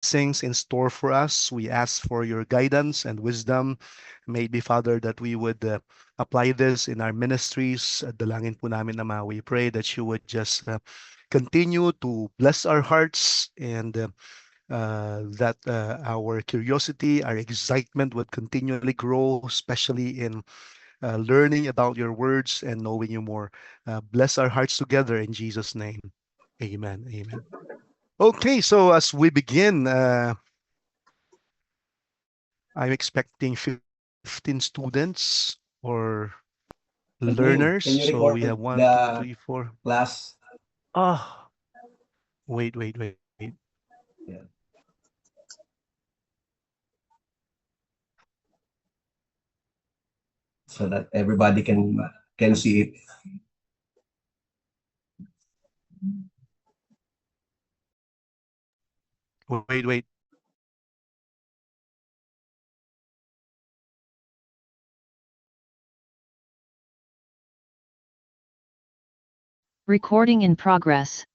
blessings in store for us. We ask for your guidance and wisdom. Maybe, Father, that we would apply this in our ministries. Dalangin po namin, Ama. We pray that you would just continue to bless our hearts and that our curiosity, our excitement would continually grow, especially in learning about your words and knowing you more. Bless our hearts together in Jesus' name. Amen. Amen. Okay, so as we begin, I'm expecting 15 students or Okay, learners. can you So we record have one, two, the three, four. class? Ah, wait. Yeah. So that everybody can see it. Wait. Recording in progress.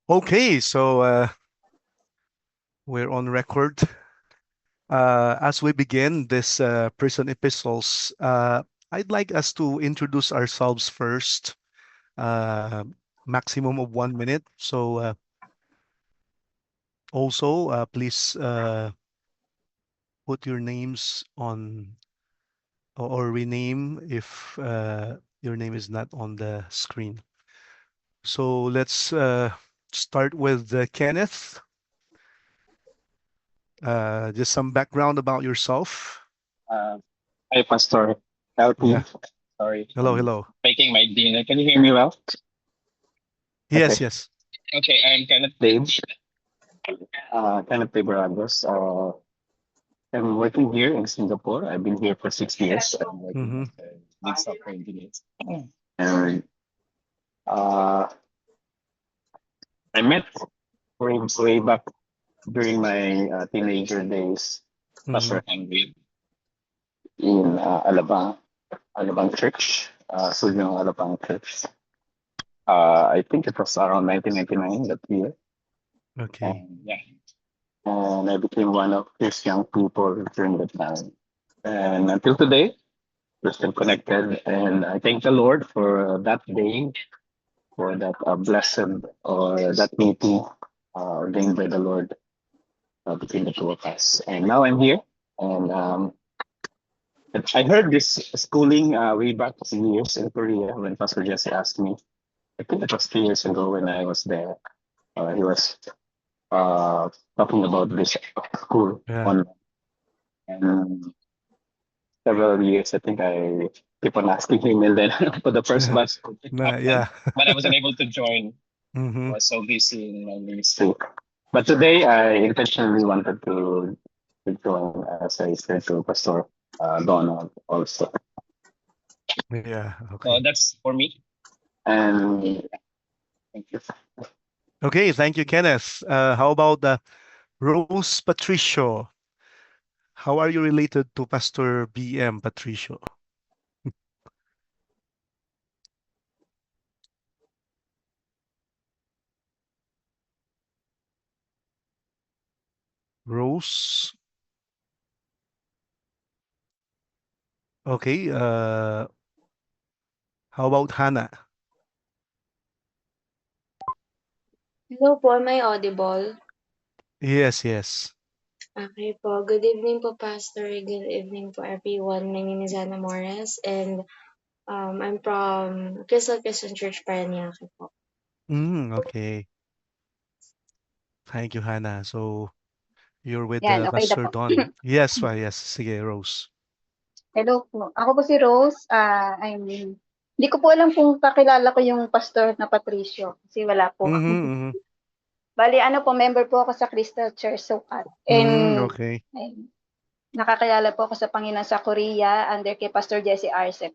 Okay, so we're on record. As we begin this prison epistles, I'd like us to introduce ourselves first. Uh, Maximum of 1 minute. So also, please put your names on or rename if your name is not on the screen. So let's start with Kenneth. Just some background about yourself. Uh, Hi, Pastor LP. Yeah. Sorry, I'm Hello. making my dinner. Can you hear me well? Okay. Yes. Okay, I'm Kenneth Dave. Kenneth Dave Baragos. I'm working here in Singapore. I've been here for 6 years. I'm working Mm-hmm. as a lead software engineer. And uh, I met way back during my teenager days, Mm-hmm. Pastor Henry in Alabang Church, Sunyong Alabang Church. I think it was around 1999 that year. Okay. And yeah, and I became one of his young people during that time. And until today, we're still connected. And I thank the Lord for that day, for that blessing or that meeting ordained by the Lord between the two of us. And now I'm here. And I heard this schooling way back years in Korea when Pastor Jesse asked me. I think it was 3 years ago when I was there. He was uh, talking about this school Yeah. on and several years. I think I keep on asking him, and then for the first batch it happened, Yeah. but I wasn't able to join. I Mm-hmm. was so busy in my ministry. But today I intentionally wanted to join as I said to Pastor Donald also. Yeah. So Okay. that's for me. And thank you. Okay. Thank you, Kenneth. How about Rose Patricio? How are you related to Pastor BM Patricio? Rose. Okay. How about Hannah? Hello po, am I audible? Yes. Okay po. Good evening po, Pastor. Good evening po, everyone. My name is Ana Morales, and I'm from Crystal Christian Church, Parañaque po. Okay. Thank you, Hannah. So you're with Yan, okay na Pastor po. Don. Yes. Sige, Rose. Hello po. Ako po si Rose. Hindi ko po alam kung kakilala ko yung pastor na Patricio kasi wala po. Mm-hmm. Bali, ano po, member po ako sa Crystal Church Sukat. And Okay. ay, nakakilala po ako sa Panginoon sa Korea under kay Pastor Jesse Arce.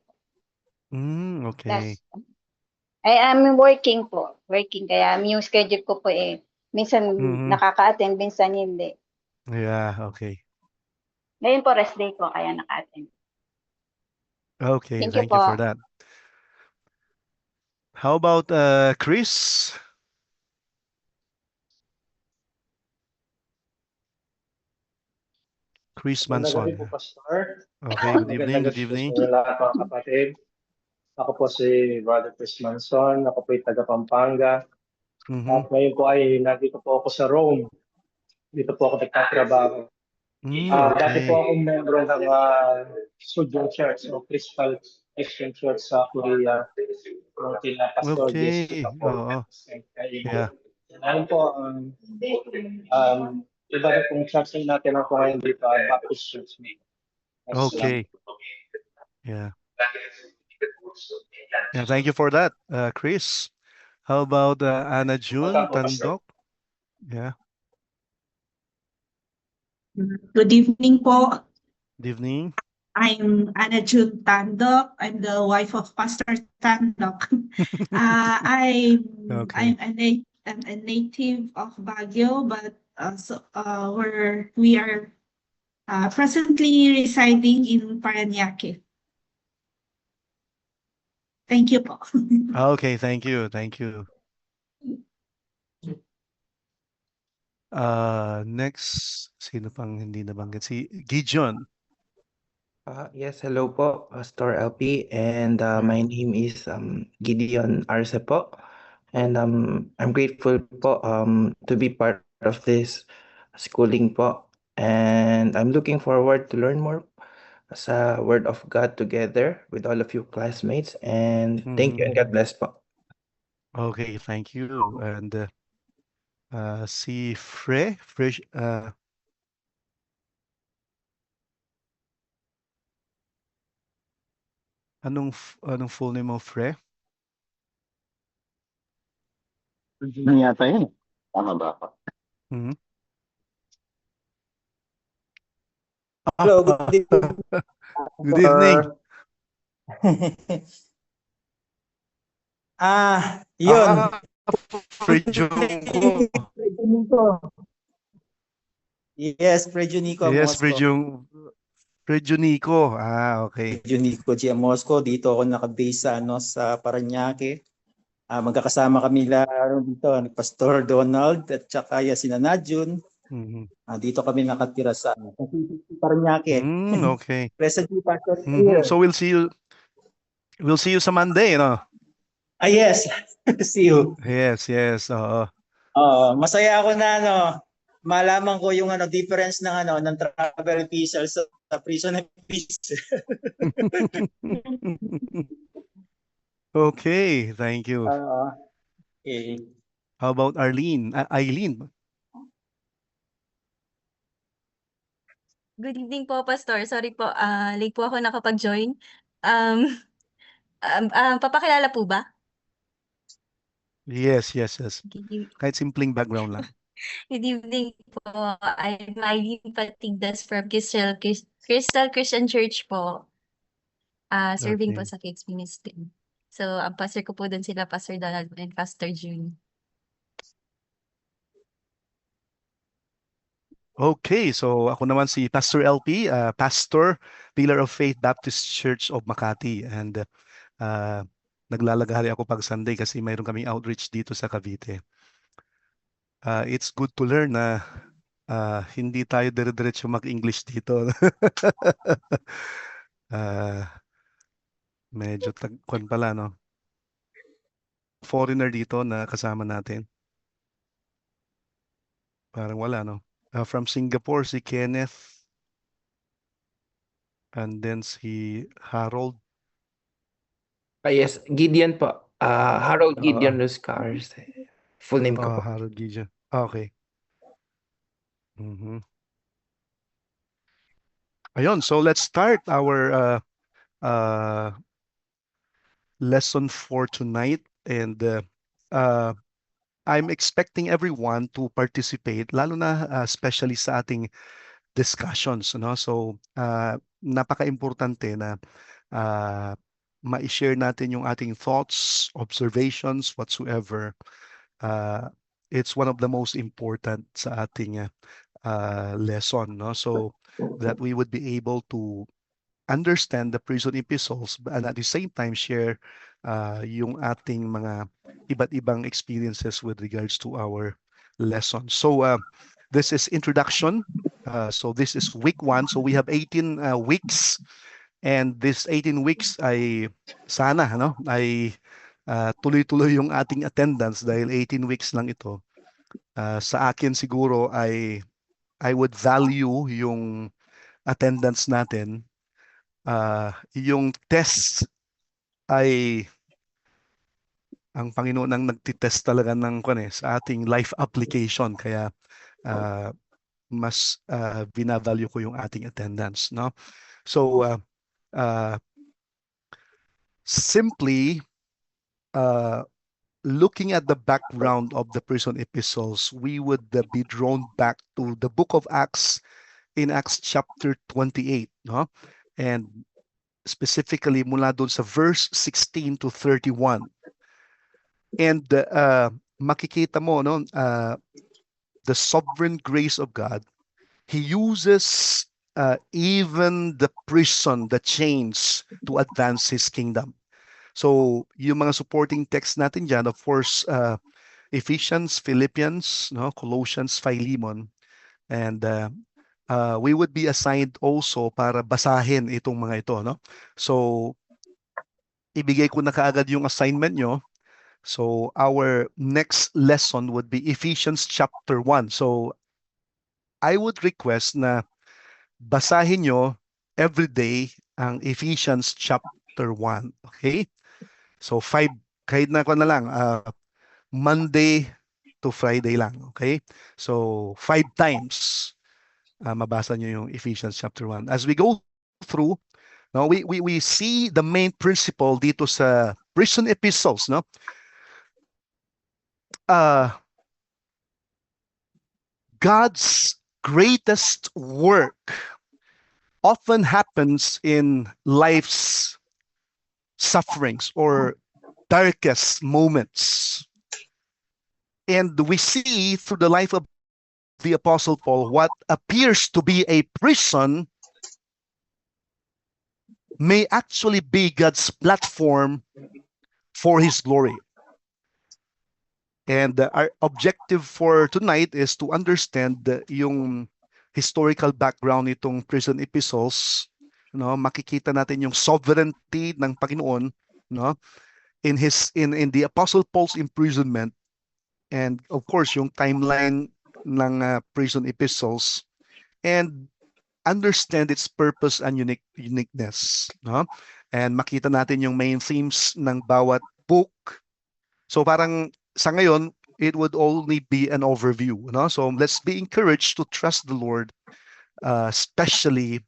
Okay. Yes. I am working po. Working. Kaya yung schedule ko po minsan Mm-hmm. nakaka-attend, minsan hindi. Yeah, okay. Ngayon po rest day ko, kaya naka-attend. Okay, Thank you thank you for po. that. How about Chris? Chris Magandang gabi Manson. po, Pastor. Okay, good Magandang evening, good gabi po evening. sa lahat ng kapatid. Ako po si Brother Chris Manson. Ako po ay taga Pampanga. Mhm. At ngayon po ay nandito po ako sa Rome. Dito po ako nagtatrabaho. Dati po Okay. akong membro ng Studio Church o Crystal Christian Church sa Korea. Yung kina Pastor Jesus Okay. po. Oo. Yeah. Ngayon po, iba na pong church natin ako ngayon dito, Baptist Church. Okay. Yeah. Yeah, thank you for that, Chris. How about Anna June Tandok? Yeah, Good evening po. good evening. I'm Anna June Tandok. I'm the wife of Pastor Tandok. I'm Okay. I'm a native of Baguio, but we are presently residing in Parañaque. Thank you po. Okay, thank you. Thank you. Next, sino pang hindi nabanggit? Si Gideon. Yes, hello po, Pastor LP, and my name is Gideon Arce po, and I'm grateful po to be part of this schooling po, and I'm looking forward to learn more sa Word of God together with all of you classmates, and thank you and God bless po. Okay, thank you. And si anong full name mo, Fre? Ano yata yun? Tama ba ako? Mhm. Hello, good evening. Good evening. Yun. Fre Junko. Yes, Prejunico Yes, Mosco. Fre Junico. Okay. Prejunico Gia Mosco. Dito ako nakabase sa Parañaque. Magkakasama kami laro dito, ni Pastor Donald at saka si Nanajun. Mhm. Dito kami nakatira sa Parañaque. Okay. Presently, Pastor here. So we'll see you sa Monday, no? Yes. See you. Yes. Oo. Masaya ako na malaman ko yung difference ng travel visa sa prison visa. Okay, thank you. Okay. How about Eileen? Good evening po, Pastor. Sorry po, late po ako nakapag-join. Papakilala po ba? Yes. Good Kahit simpleng background lang. evening po. I'm Eileen Patigdas from Crystal Christian Church po. Serving po Okay. sa Kids Ministry. So, ang pastor ko po doon sila, Pastor Donald and Pastor June. Okay, so ako naman si Pastor LP, Pastor, Pillar of Faith Baptist Church of Makati. And naglalagari ako pag Sunday kasi mayroon kaming outreach dito sa Cavite. It's good to learn na hindi tayo dire-diretso mag-English dito. Medyo tagkuan pala, no? Foreigner dito na kasama natin. Parang wala, no? From Singapore, si Kenneth. And then si Harold. Yes, Gideon po. Harold Gideon Ruscars. Full name ko po. Harold Gideon. Okay. Ayun, so let's start our lesson for tonight. And I'm expecting everyone to participate, lalo na especially sa ating discussions, no? So napaka-importante na ma-share natin yung ating thoughts, observations, whatsoever. It's one of the most important sa ating lesson, no? So that we would be able to understand the prison epistles and at the same time share yung ating mga iba't ibang experiences with regards to our lesson. So this is introduction So this is week 1. So we have 18 weeks, and this 18 weeks ay sana ay tuloy-tuloy yung ating attendance dahil 18 weeks lang ito. Sa akin siguro ay I would value yung attendance natin. Yung test ay ang Panginoon ang nagtitest talaga ng sa ating life application, kaya mas binavalue ko yung ating attendance, no? So simply looking at the background of the prison epistles, we would be drawn back to the book of Acts in Acts chapter 28, no? And specifically mula doon sa verse 16 to 31. And makikita mo the sovereign grace of God. He uses even the prison, the chains, to advance His kingdom. So yung mga supporting text natin dyan, of course, Ephesians, Philippians, Colossians, Philemon, and we would be assigned also para basahin itong mga ito, no? So ibigay ko na kaagad yung assignment nyo. So our next lesson would be Ephesians chapter 1. So I would request na basahin nyo every day ang Ephesians chapter 1. Okay? So 5, kahit na ko na lang, Monday to Friday lang. Okay? So 5 times mabasa nyo yung Ephesians chapter 1. As we go through, we see the main principle dito sa prison epistles, no? God's greatest work often happens in life's sufferings or darkest moments. And we see through the life of the Apostle Paul what appears to be a prison may actually be God's platform for His glory. And our objective for tonight is to understand yung historical background nitong prison epistles. Makikita natin yung sovereignty ng Panginoon, in the Apostle Paul's imprisonment, and of course yung timeline ng prison epistles, and understand its purpose and uniqueness, and makita natin yung main themes ng bawat book. So parang sa ngayon, it would only be an overview, So let's be encouraged to trust the Lord, especially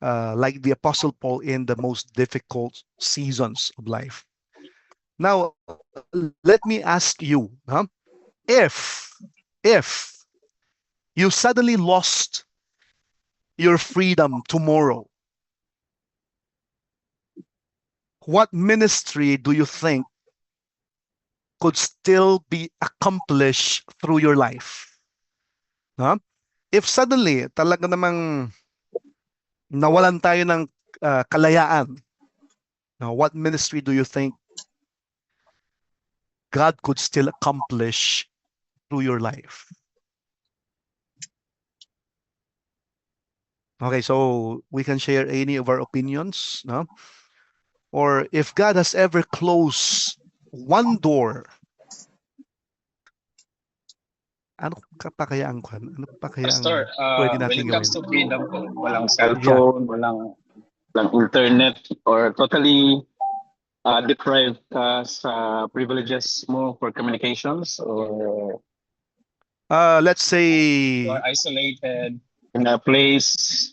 like the Apostle Paul in the most difficult seasons of life. Now, let me ask you, if you suddenly lost your freedom tomorrow, what ministry do you think could still be accomplished through your life? If suddenly talaga namang nawalan tayo ng kalayaan, what ministry do you think God could still accomplish through your life? Okay, so we can share any of our opinions, or if God has ever closed one door, ano pa kaya ang Pastor, pwede when natin it comes gawin? to freedom, walang cellphone, walang internet, or totally deprived sa privileges mo for communications, or Let's say you're isolated in a place.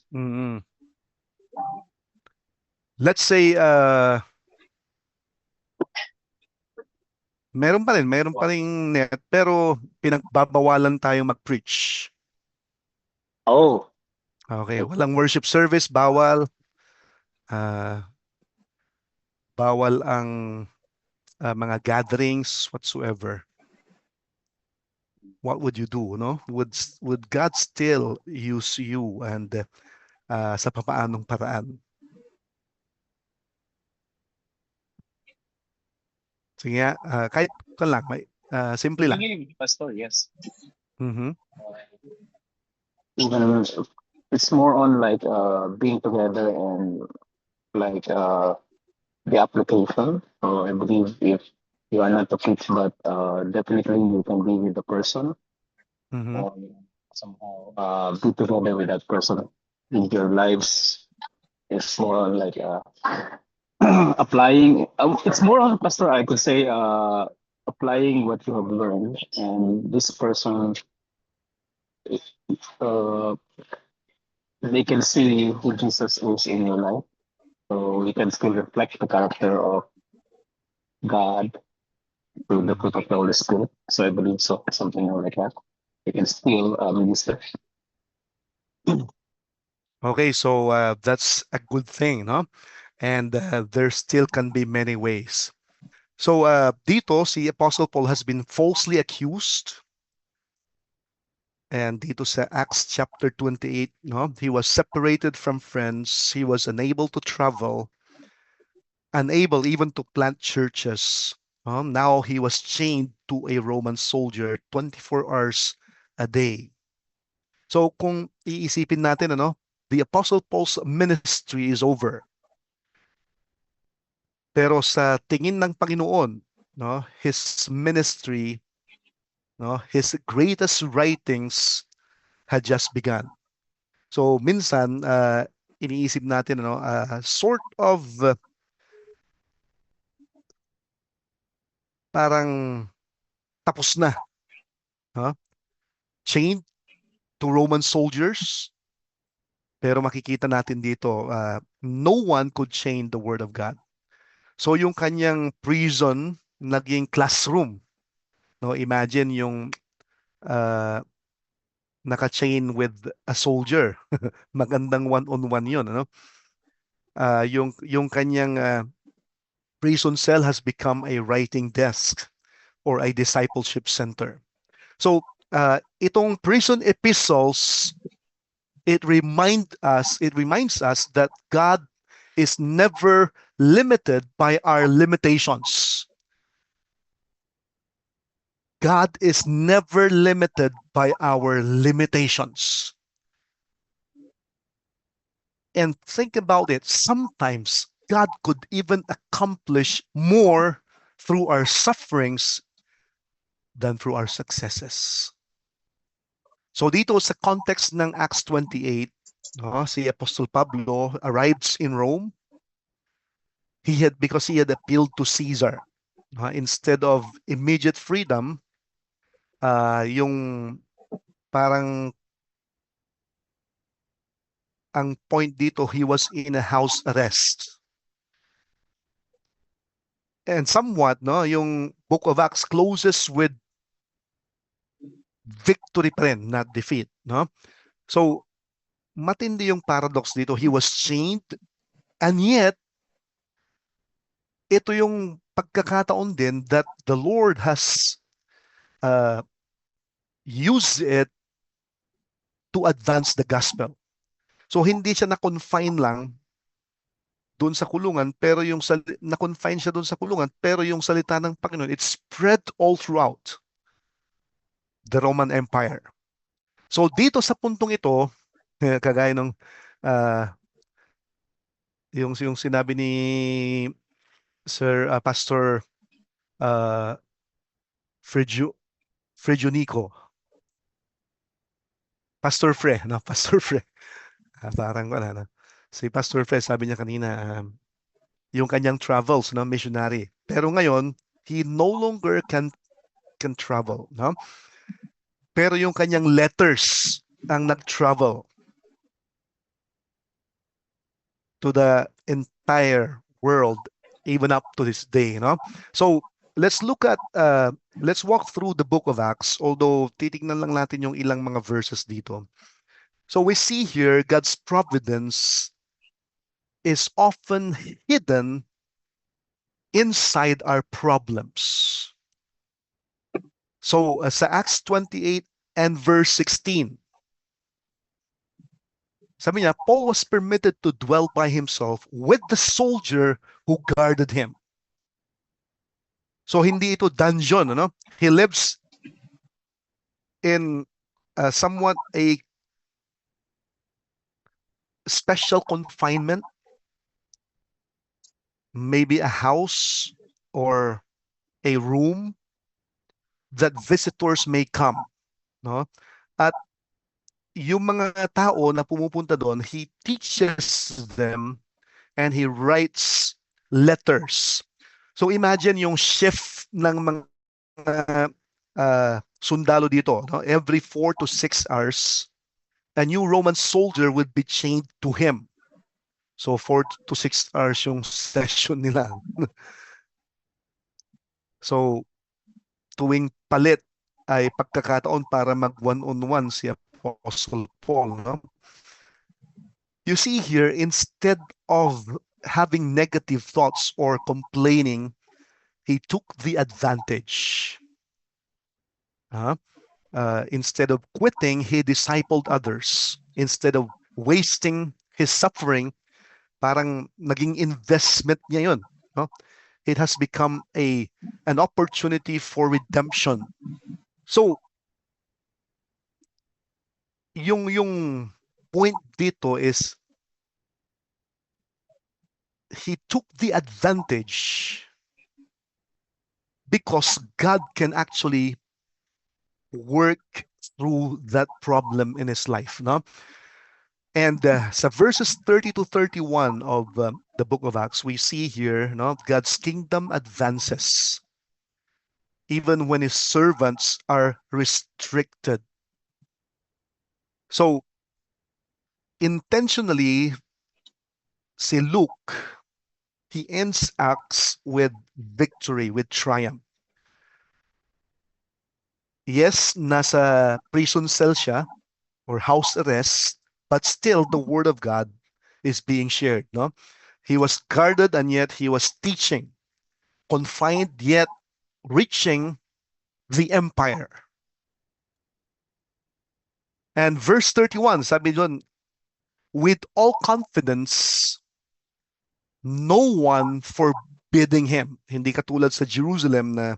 Let's say meron pa rin net, pero pinagbabawalan tayo mag-preach. Oh. Okay, walang worship service, bawal. Bawal ang mga gatherings whatsoever. What would you do, Would God still use you, and sa papaanong paraan? Sige nga, kahit kan lang, simple lang. Pastor, yes. even it's more on like being together and like the application. So I believe if you are not to preach, but definitely you can be with the person Mhm. or somehow be together with that person in your lives. It's more on like applying. It's more on pastor. I could say applying what you have learned, and this person, uh, they can see who Jesus is in your life. So you can still reflect the character of God through the fruit of the Holy Spirit. So I believe so, something like that. You can still minister. Okay, so that's a good thing, no? And there still can be many ways. So dito si Apostle Paul has been falsely accused. And dito sa Acts chapter 28, no, he was separated from friends. He was unable to travel, unable even to plant churches. Now he was chained to a Roman soldier 24 hours a day. So kung iisipin natin, ano, the Apostle Paul's ministry is over. Pero sa tingin ng Panginoon, no, his ministry, no, his greatest writings had just begun. So minsan iniisip natin, ano, sort of parang tapos na, no? Chained to Roman soldiers. Pero makikita natin dito, no one could chain the word of God. So yung kanyang prison naging classroom. No, imagine yung naka-chain with a soldier. Magandang one-on-one 'yon, ano? Yung kanyang prison cell has become a writing desk or a discipleship center. So itong prison epistles, it reminds us that God is never limited by our limitations. God is never limited by our limitations. And think about it. Sometimes God could even accomplish more through our sufferings than through our successes. So dito sa context ng Acts 28, no, si Apostle Pablo arrives in Rome. Because he had appealed to Caesar. Instead of immediate freedom, yung parang ang point dito, he was in a house arrest. And somewhat, no, yung Book of Acts closes with victory pa rin, not defeat, no? So matindi yung paradox dito. He was chained, and yet ito yung pagkakataon din that the Lord has used it to advance the gospel. So hindi siya na-confine lang doon sa kulungan, pero yung na-confine siya doon sa kulungan, pero yung salita ng Panginoon, it spread all throughout the Roman Empire. So dito sa puntong ito, kagaya ng yung sinabi ni Sir Pastor Frejunico, Pastor Fre, no? Pastor Fre. Parang wala na. Si Pastor Fre, sabi niya kanina, yung kanyang travels, no, missionary. Pero ngayon, he no longer can travel, no? Pero yung kanyang letters ang nag-travel to the entire world, even up to this day, no? So let's walk through the book of Acts, although titignan lang natin yung ilang mga verses dito. So we see here God's providence is often hidden inside our problems. So sa Acts 28 and verse 16, sabi niya, Paul was permitted to dwell by himself with the soldier who guarded him. So hindi ito dungeon, ano? He lives in somewhat a special confinement, maybe a house or a room that visitors may come, no? At yung mga tao na pumupunta doon, he teaches them and he writes letters. So imagine yung shift ng mga sundalo dito, no? Every 4 to 6 hours, a new Roman soldier would be chained to him. So 4 to 6 hours yung session nila. So tuwing palit ay pagkakataon para mag one-on-one si Apostle Paul, no? You see here, instead of having negative thoughts or complaining, he took the advantage. Instead of quitting, he discipled others. Instead of wasting his suffering, parang naging investment niya yun, no? It has become an opportunity for redemption. So, yung point dito is he took the advantage because God can actually work through that problem in his life, no? And sa verses 30 to 31 of the book of Acts, we see here, no, God's kingdom advances even when his servants are restricted. So, intentionally, si Luke, he ends Acts with victory, with triumph. Yes, nasa prison cell siya or house arrest, but still the word of God is being shared, no? He was guarded and yet he was teaching, confined yet reaching the empire. And verse 31, sabi doon, with all confidence, no one forbidding him. Hindi katulad sa Jerusalem na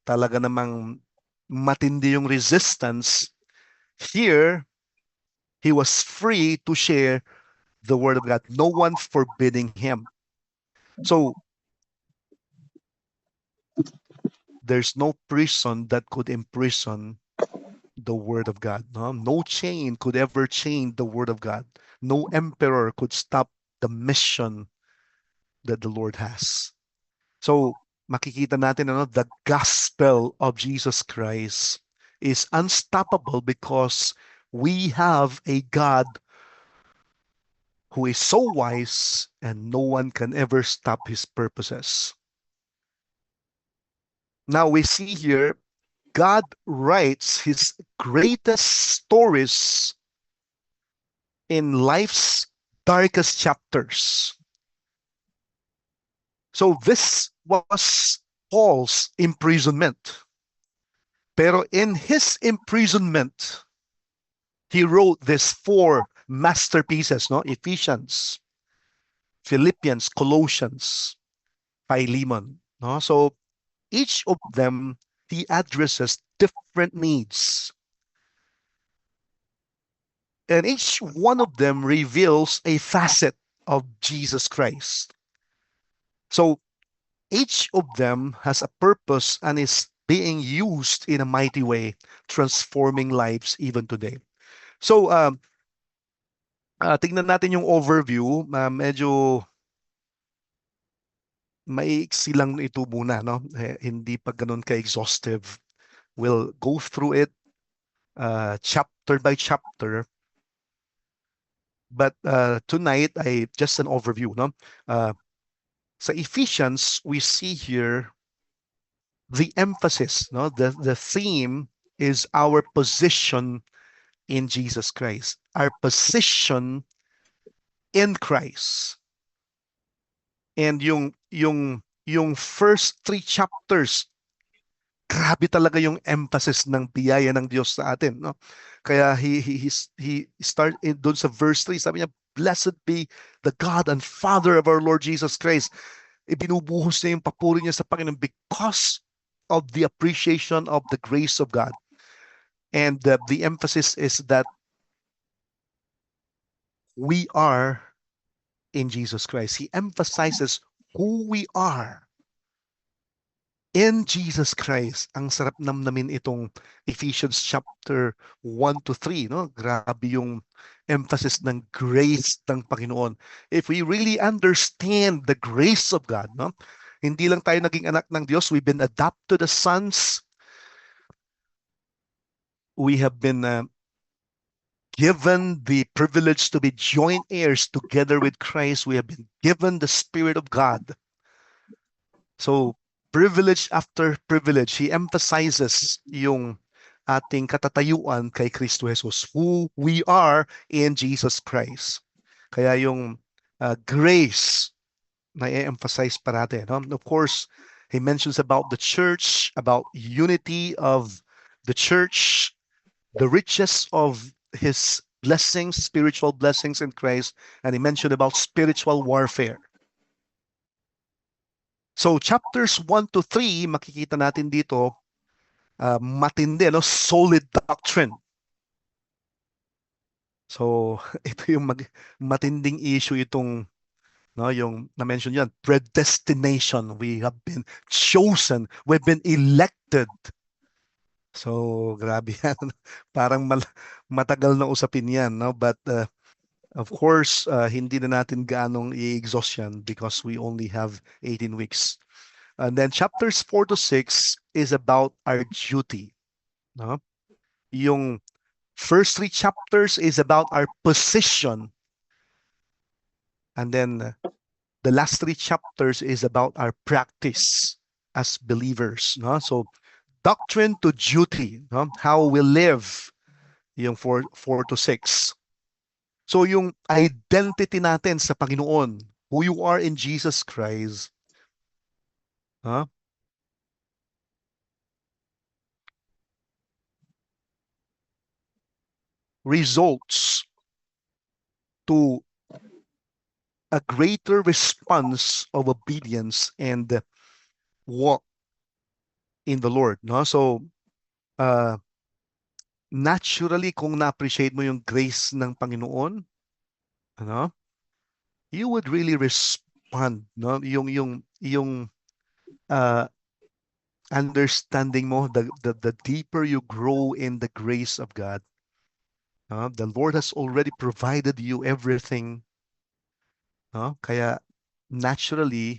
talaga namang matindi yung resistance. Here, he was free to share the word of God. No one forbidding him. So, there's no prison that could imprison the word of God. No chain could ever chain the word of God. No emperor could stop the mission that the Lord has. So, makikita natin, the gospel of Jesus Christ is unstoppable because we have a God who is so wise and no one can ever stop his purposes. Now we see here, God writes his greatest stories in life's darkest chapters. So this was Paul's imprisonment. Pero in his imprisonment, he wrote these 4 masterpieces, no? Ephesians, Philippians, Colossians, Philemon, no? So each of them, he addresses different needs. And each one of them reveals a facet of Jesus Christ. So each of them has a purpose and is being used in a mighty way, transforming lives even today. So, tingnan natin yung overview. Medyo maiksi lang ito muna, no? Hindi pa ganun ka-exhaustive. We'll go through it chapter by chapter. But tonight, just an overview, no? Sa Ephesians, we see here the emphasis, no? The theme is our position in Jesus Christ. Our position in Christ. And yung first 3 chapters, grabe talaga yung emphasis ng biyaya ng Diyos sa atin, no? Kaya he started doon sa verse 3, sabi niya, blessed be the God and Father of our Lord Jesus Christ. Ibinubuhos niya yung papuri niya sa Panginoon because of the appreciation of the grace of God. And the emphasis is that we are in Jesus Christ. He emphasizes who we are in Jesus Christ. Ang sarap namnamin itong Ephesians chapter 1 to 3, no? Grabe yung emphasis ng grace ng Panginoon. If we really understand the grace of God, no? Hindi lang tayo naging anak ng Diyos, we've been adopted as sons. We have been given the privilege to be joint heirs together with Christ. We have been given the Spirit of God. So, privilege after privilege, he emphasizes yung ating katatayuan kay Kristo Jesus, who we are in Jesus Christ. Kaya yung grace na i-emphasize parate. No? Of course, he mentions about the church, about unity of the church, the riches of his blessings, spiritual blessings in Christ, and he mentioned about spiritual warfare. So chapters 1 to 3, makikita natin dito, matindi, no? Solid doctrine. So ito yung matinding issue itong, no, yung na-mention yan, predestination. We have been chosen. We've been elected. So grabe yan. Parang matagal na usapin yan, no? But of course, hindi na natin gaanong i-exhaust yan because we only have 18 weeks. And then chapters 4 to 6 is about our duty. No? Yung first 3 chapters is about our position. And then the last 3 chapters is about our practice as believers. No? So doctrine to duty, no? How we live, yung 4 to 6. So yung identity natin sa Panginoon, who you are in Jesus Christ, results to a greater response of obedience and walk in the Lord. No? So, naturally, kung na-appreciate mo yung grace ng Panginoon, ano, you would really respond. No? Yung understanding mo, the deeper you grow in the grace of God, the Lord has already provided you everything. Kaya naturally,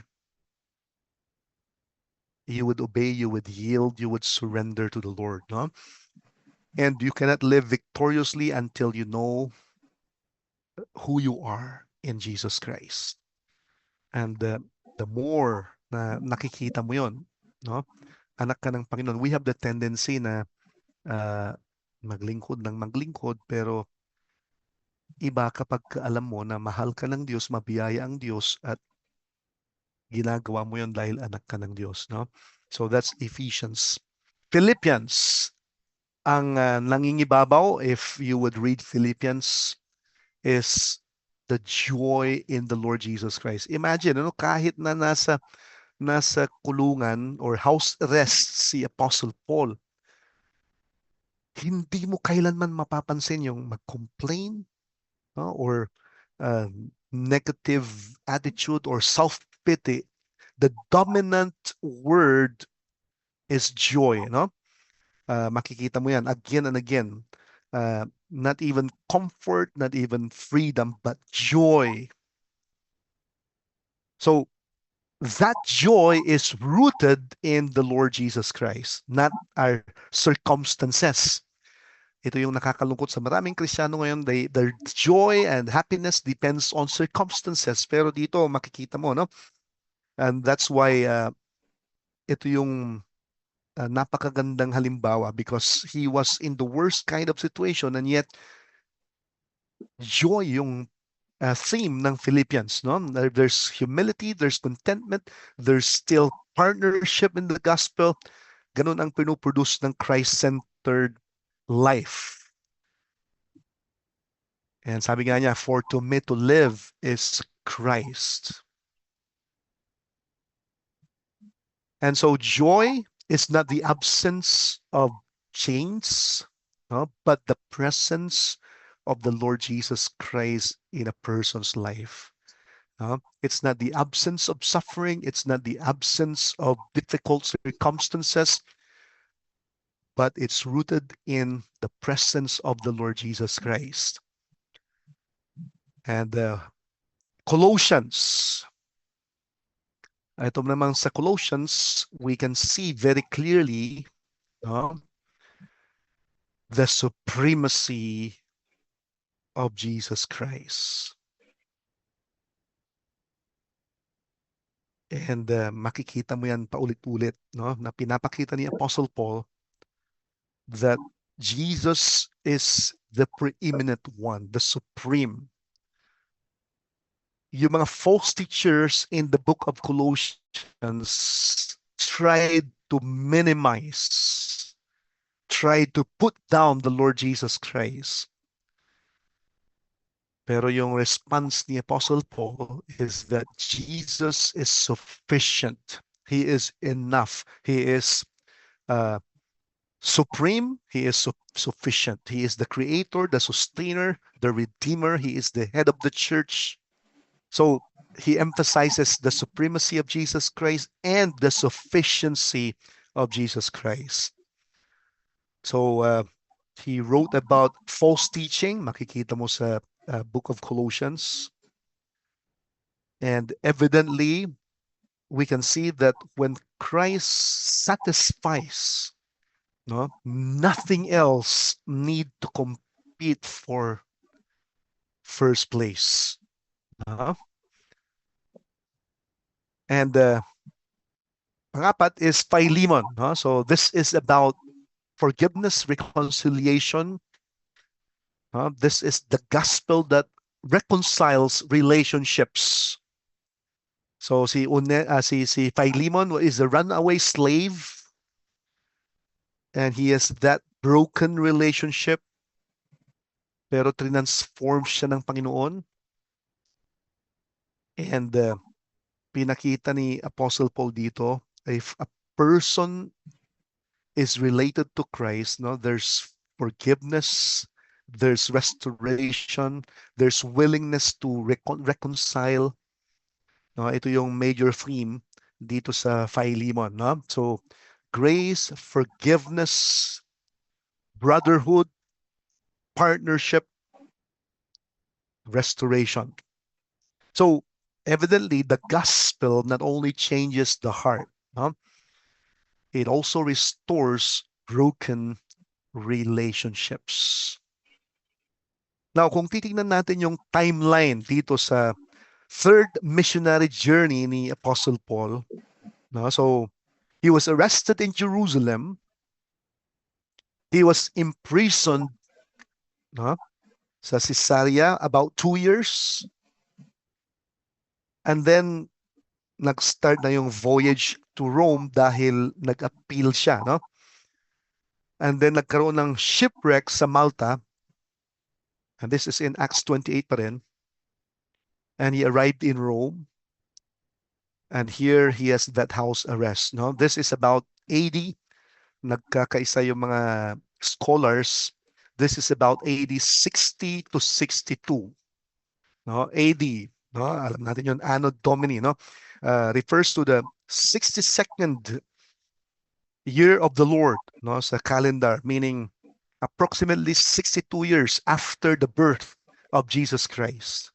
you would obey, you would yield, you would surrender to the Lord. No? And you cannot live victoriously until you know who you are in Jesus Christ. And the more na nakikita mo yun, no? Anak ka ng Panginoon, we have the tendency na maglingkod ng maglingkod, pero iba kapag alam mo na mahal ka ng Diyos, mabiyaya ang Diyos, at ginagawa mo yun dahil anak ka ng Diyos. No? So that's Ephesians. Philippians, ang nangingibabaw, if you would read Philippians, is the joy in the Lord Jesus Christ. Imagine, ano, kahit na nasa kulungan or house arrest si Apostle Paul, hindi mo kailanman mapapansin yung mag-complain, or negative attitude or self-pity. The dominant word is joy. No? Makikita mo yan again and again. Not even comfort, not even freedom, but joy. So that joy is rooted in the Lord Jesus Christ, not our circumstances. Ito yung nakakalungkot sa maraming Kristiyano ngayon. Their joy and happiness depends on circumstances. Pero dito makikita mo, no? And that's why ito yung napakagandang halimbawa, because he was in the worst kind of situation, and yet joy yung theme ng Philippians. No? There's humility, there's contentment, there's still partnership in the gospel. Ganun ang pinuproduce ng Christ-centered life. And sabi nga niya, for to me to live is Christ. And so joy is not the absence of chains, but the presence of the Lord Jesus Christ in a person's life. It's not the absence of suffering. It's not the absence of difficult circumstances, but it's rooted in the presence of the Lord Jesus Christ. And Colossians. Ito naman sa Colossians, we can see very clearly the supremacy of Jesus Christ. And makikita mo yan paulit-ulit, no? Na pinapakita ni Apostle Paul that Jesus is the preeminent one, the supreme. Yung mga false teachers in the book of Colossians tried to minimize, tried to put down the Lord Jesus Christ. Pero yung response ni Apostle Paul is that Jesus is sufficient. He is enough. He is supreme. He is sufficient. He is the creator, the sustainer, the redeemer. He is the head of the church. So he emphasizes the supremacy of Jesus Christ and the sufficiency of Jesus Christ. So he wrote about false teaching. Makikita mo sa book of Colossians. And evidently, we can see that when Christ satisfies, nothing else need to compete for first place. And pangapat is Philemon. So this is about forgiveness, reconciliation. This is the gospel that reconciles relationships. So si Philemon is a runaway slave, and he has that broken relationship, pero transform siya ng Panginoon. And pinakita ni Apostle Paul dito, if a person is related to Christ, there's forgiveness, there's restoration, there's willingness to reconcile. Ito yung major theme dito sa Philemon. So, grace, forgiveness, brotherhood, partnership, restoration. So, evidently, the gospel not only changes the heart, it also restores broken relationships. Now, kung titingnan natin yung timeline dito sa third missionary journey ni Apostle Paul, so he was arrested in Jerusalem. He was imprisoned sa Caesarea about 2 years. And then, nag-start na yung voyage to Rome dahil nag-appeal siya. And then, nagkaroon ng shipwreck sa Malta. And this is in Acts 28 pa rin. And he arrived in Rome. And here he has that house arrest. This is about AD. Nagkakaisa yung mga scholars. This is about AD 60 to 62. AD. Alam natin yun, Anno Domini. Refers to the 62nd year of the Lord sa calendar, meaning approximately 62 years after the birth of Jesus Christ.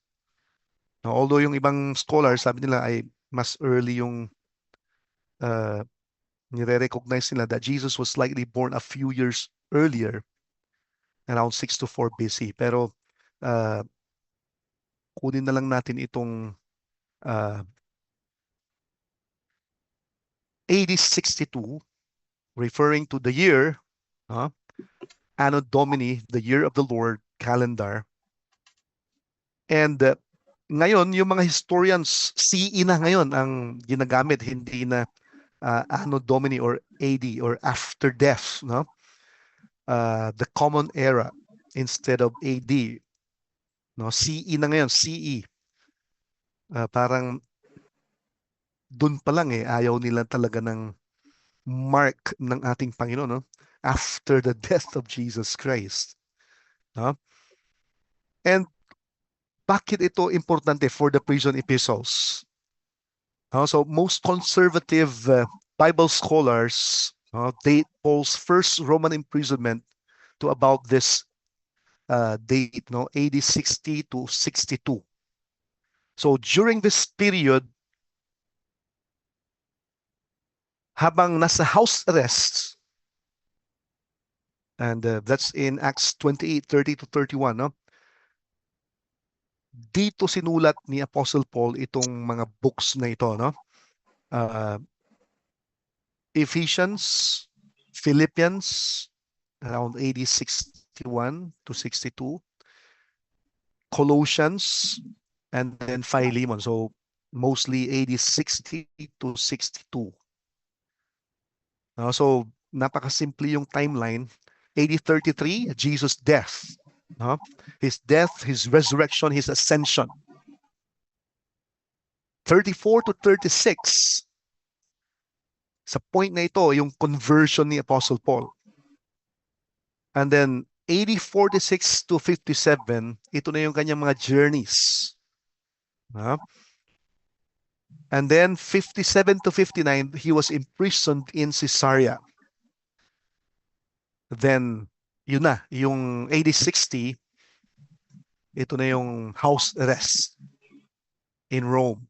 Although yung ibang scholars, sabi nila ay mas early yung nire-recognize nila that Jesus was likely born a few years earlier, around 624 BC. Pero kunin na lang natin itong AD 62, referring to the year, Anno Domini, the year of the Lord calendar. And ngayon, yung mga historians, CE na ngayon ang ginagamit, hindi na Anno Domini or AD or after death. The common era instead of AD. CE na ngayon, CE. Parang dun pa lang ayaw nila talaga ng mark ng ating Panginoon, after the death of Jesus Christ. And bakit ito importante for the prison epistles? So most conservative Bible scholars date Paul's first Roman imprisonment to about this date, AD 60 to 62. So during this period, habang nasa house arrest, and that's in Acts 28:30 to 31, dito sinulat ni Apostle Paul itong mga books na ito, Ephesians, Philippians, around AD 61 to 62, Colossians, and then Philemon. So mostly AD 60 to 62. So napakasimple yung timeline. AD 33, Jesus' death. His death, his resurrection, his ascension. 34 to 36, sa point na ito, yung conversion ni Apostle Paul. And then, AD 46 to 57, ito na yung kanyang mga journeys. And then, 57 to 59, he was imprisoned in Caesarea. Then, yun na, yung AD 60, ito na yung house arrest in Rome.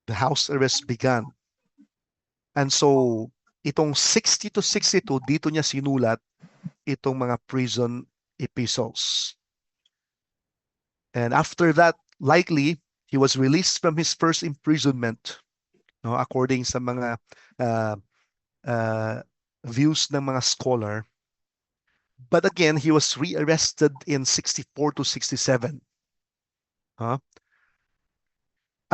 The house arrest began. And so, itong 60 to 62, dito niya sinulat itong mga prison epistles. And after that, likely, he was released from his first imprisonment, according sa mga views ng mga scholar. But again, he was rearrested in 64 to 67. At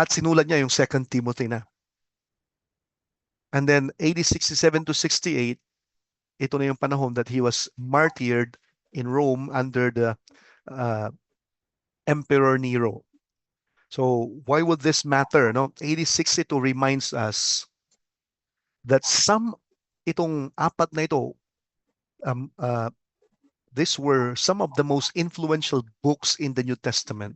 sinulat niya yung 2 Timothy na. And then AD 67 to 68, ito na yung panahon that he was martyred in Rome under the Emperor Nero. So why would this matter? AD 62 reminds us that itong apat na ito, these were some of the most influential books in the New Testament.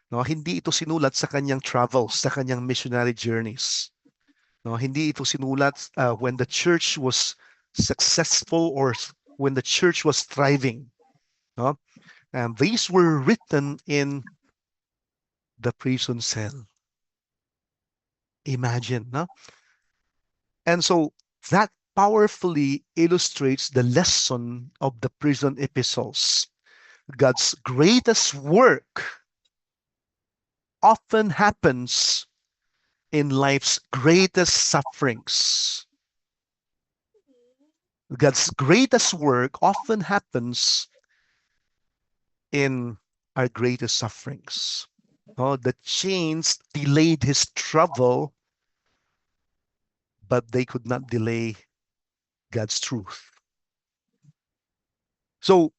Hindi ito sinulat sa kanyang travels, sa kanyang missionary journeys. Hindi ito sinulat when the church was successful or when the church was thriving. And these were written in the prison cell. Imagine, And so that powerfully illustrates the lesson of the prison epistles. God's greatest work often happens in life's greatest sufferings. God's greatest work often happens in our greatest sufferings. The chains delayed his travel, but they could not delay God's truth. So,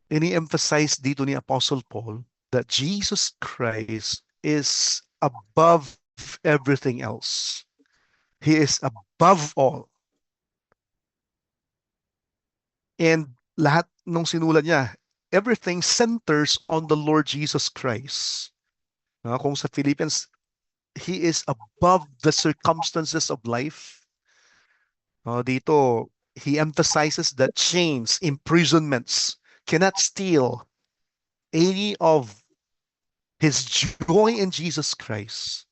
ini-emphasize dito ni Apostle Paul that Jesus Christ is above everything else. He is above all. And lahat nung sinulat niya, everything centers on the Lord Jesus Christ. Kung sa Philippians, he is above the circumstances of life. Dito, he emphasizes that chains, imprisonments cannot steal any of his joy in Jesus Christ.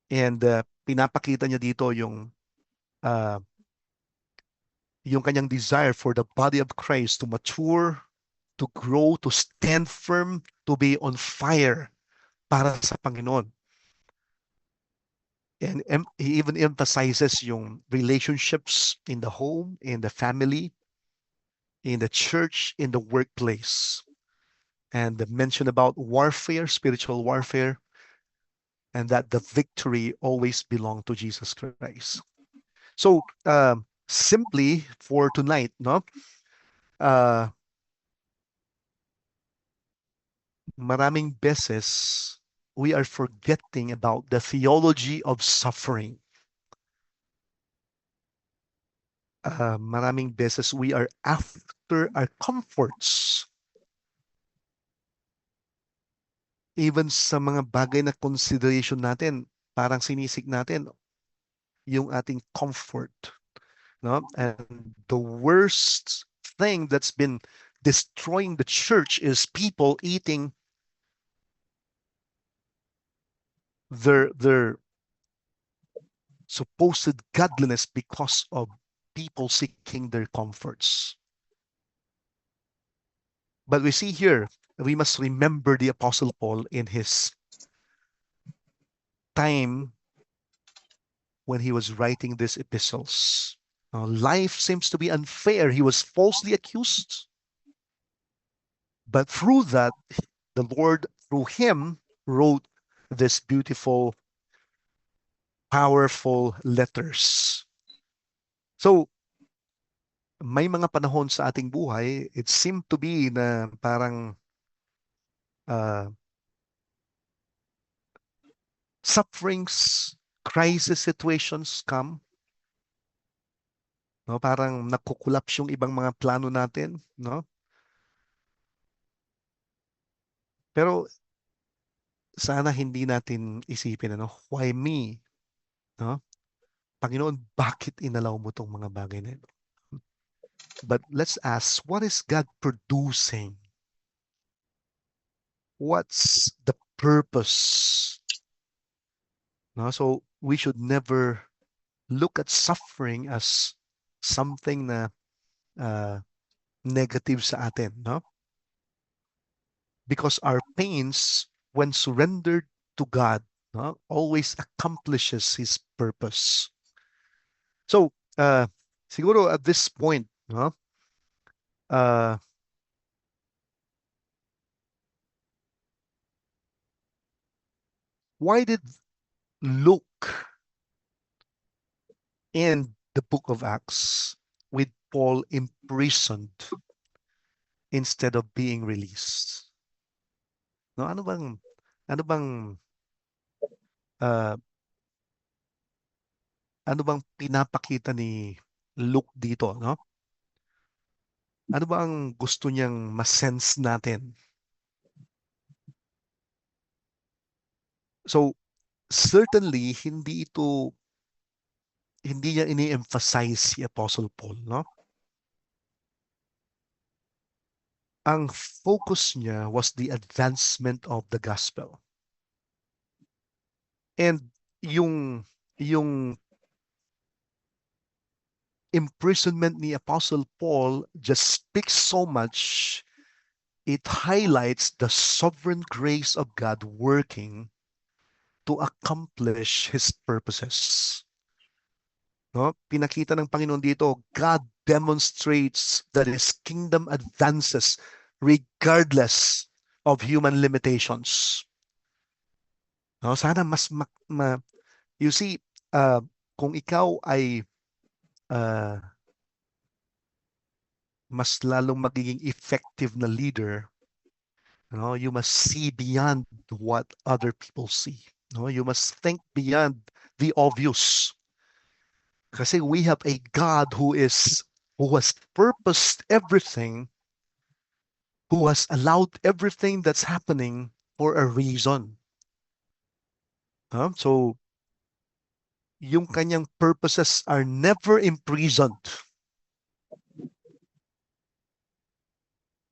And pinapakita niya dito yung kanyang desire for the body of Christ to mature, to grow, to stand firm, to be on fire para sa Panginoon. And he even emphasizes yung relationships in the home, in the family, in the church, in the workplace. And the mention about warfare, spiritual warfare, and that the victory always belongs to Jesus Christ. So, simply for tonight, maraming beses we are forgetting about the theology of suffering. maraming beses we are after our comforts. Even sa mga bagay na consideration natin, parang sinisik natin yung ating comfort. No? And the worst thing that's been destroying the church is people eating their supposed godliness because of people seeking their comforts. But we see here, we must remember the Apostle Paul in his time when he was writing these epistles. Life seems to be unfair. He was falsely accused. But through that, the Lord, through him, wrote this beautiful, powerful letters. So, may mga panahon sa ating buhay, it seemed to be na parang sufferings, crisis situations come. No, parang nakukulaps yung ibang mga plano natin, no? Pero sana hindi natin isipin, ano, why me? No? Panginoon, bakit inalaw mo tong mga bagay na ito? But let's ask, what is God producing? What's the purpose? No? So we should never look at suffering as something na negative sa atin, no? Because our pains, when surrendered to God, no, always accomplishes His purpose. So, siguro at this point, no, why did Luke end the book of Acts with Paul imprisoned instead of being released? No, ano bang pinapakita ni Luke dito, no? Ano ba ang gusto niyang ma-sense natin? So, certainly hindi niya ini-emphasize si Apostle Paul, no? Ang focus niya was the advancement of the gospel. And yung imprisonment ni Apostle Paul just speaks so much. It highlights the sovereign grace of God working to accomplish His purposes. No? Pinakita ng Panginoon dito, God demonstrates that His kingdom advances regardless of human limitations. No? Sana mas you see, kung ikaw ay mas lalong magiging effective na leader, no, you must see beyond what other people see. No, you must think beyond the obvious. Kasi we have a God who has purposed everything, who has allowed everything that's happening for a reason. So, yung kanyang purposes are never imprisoned.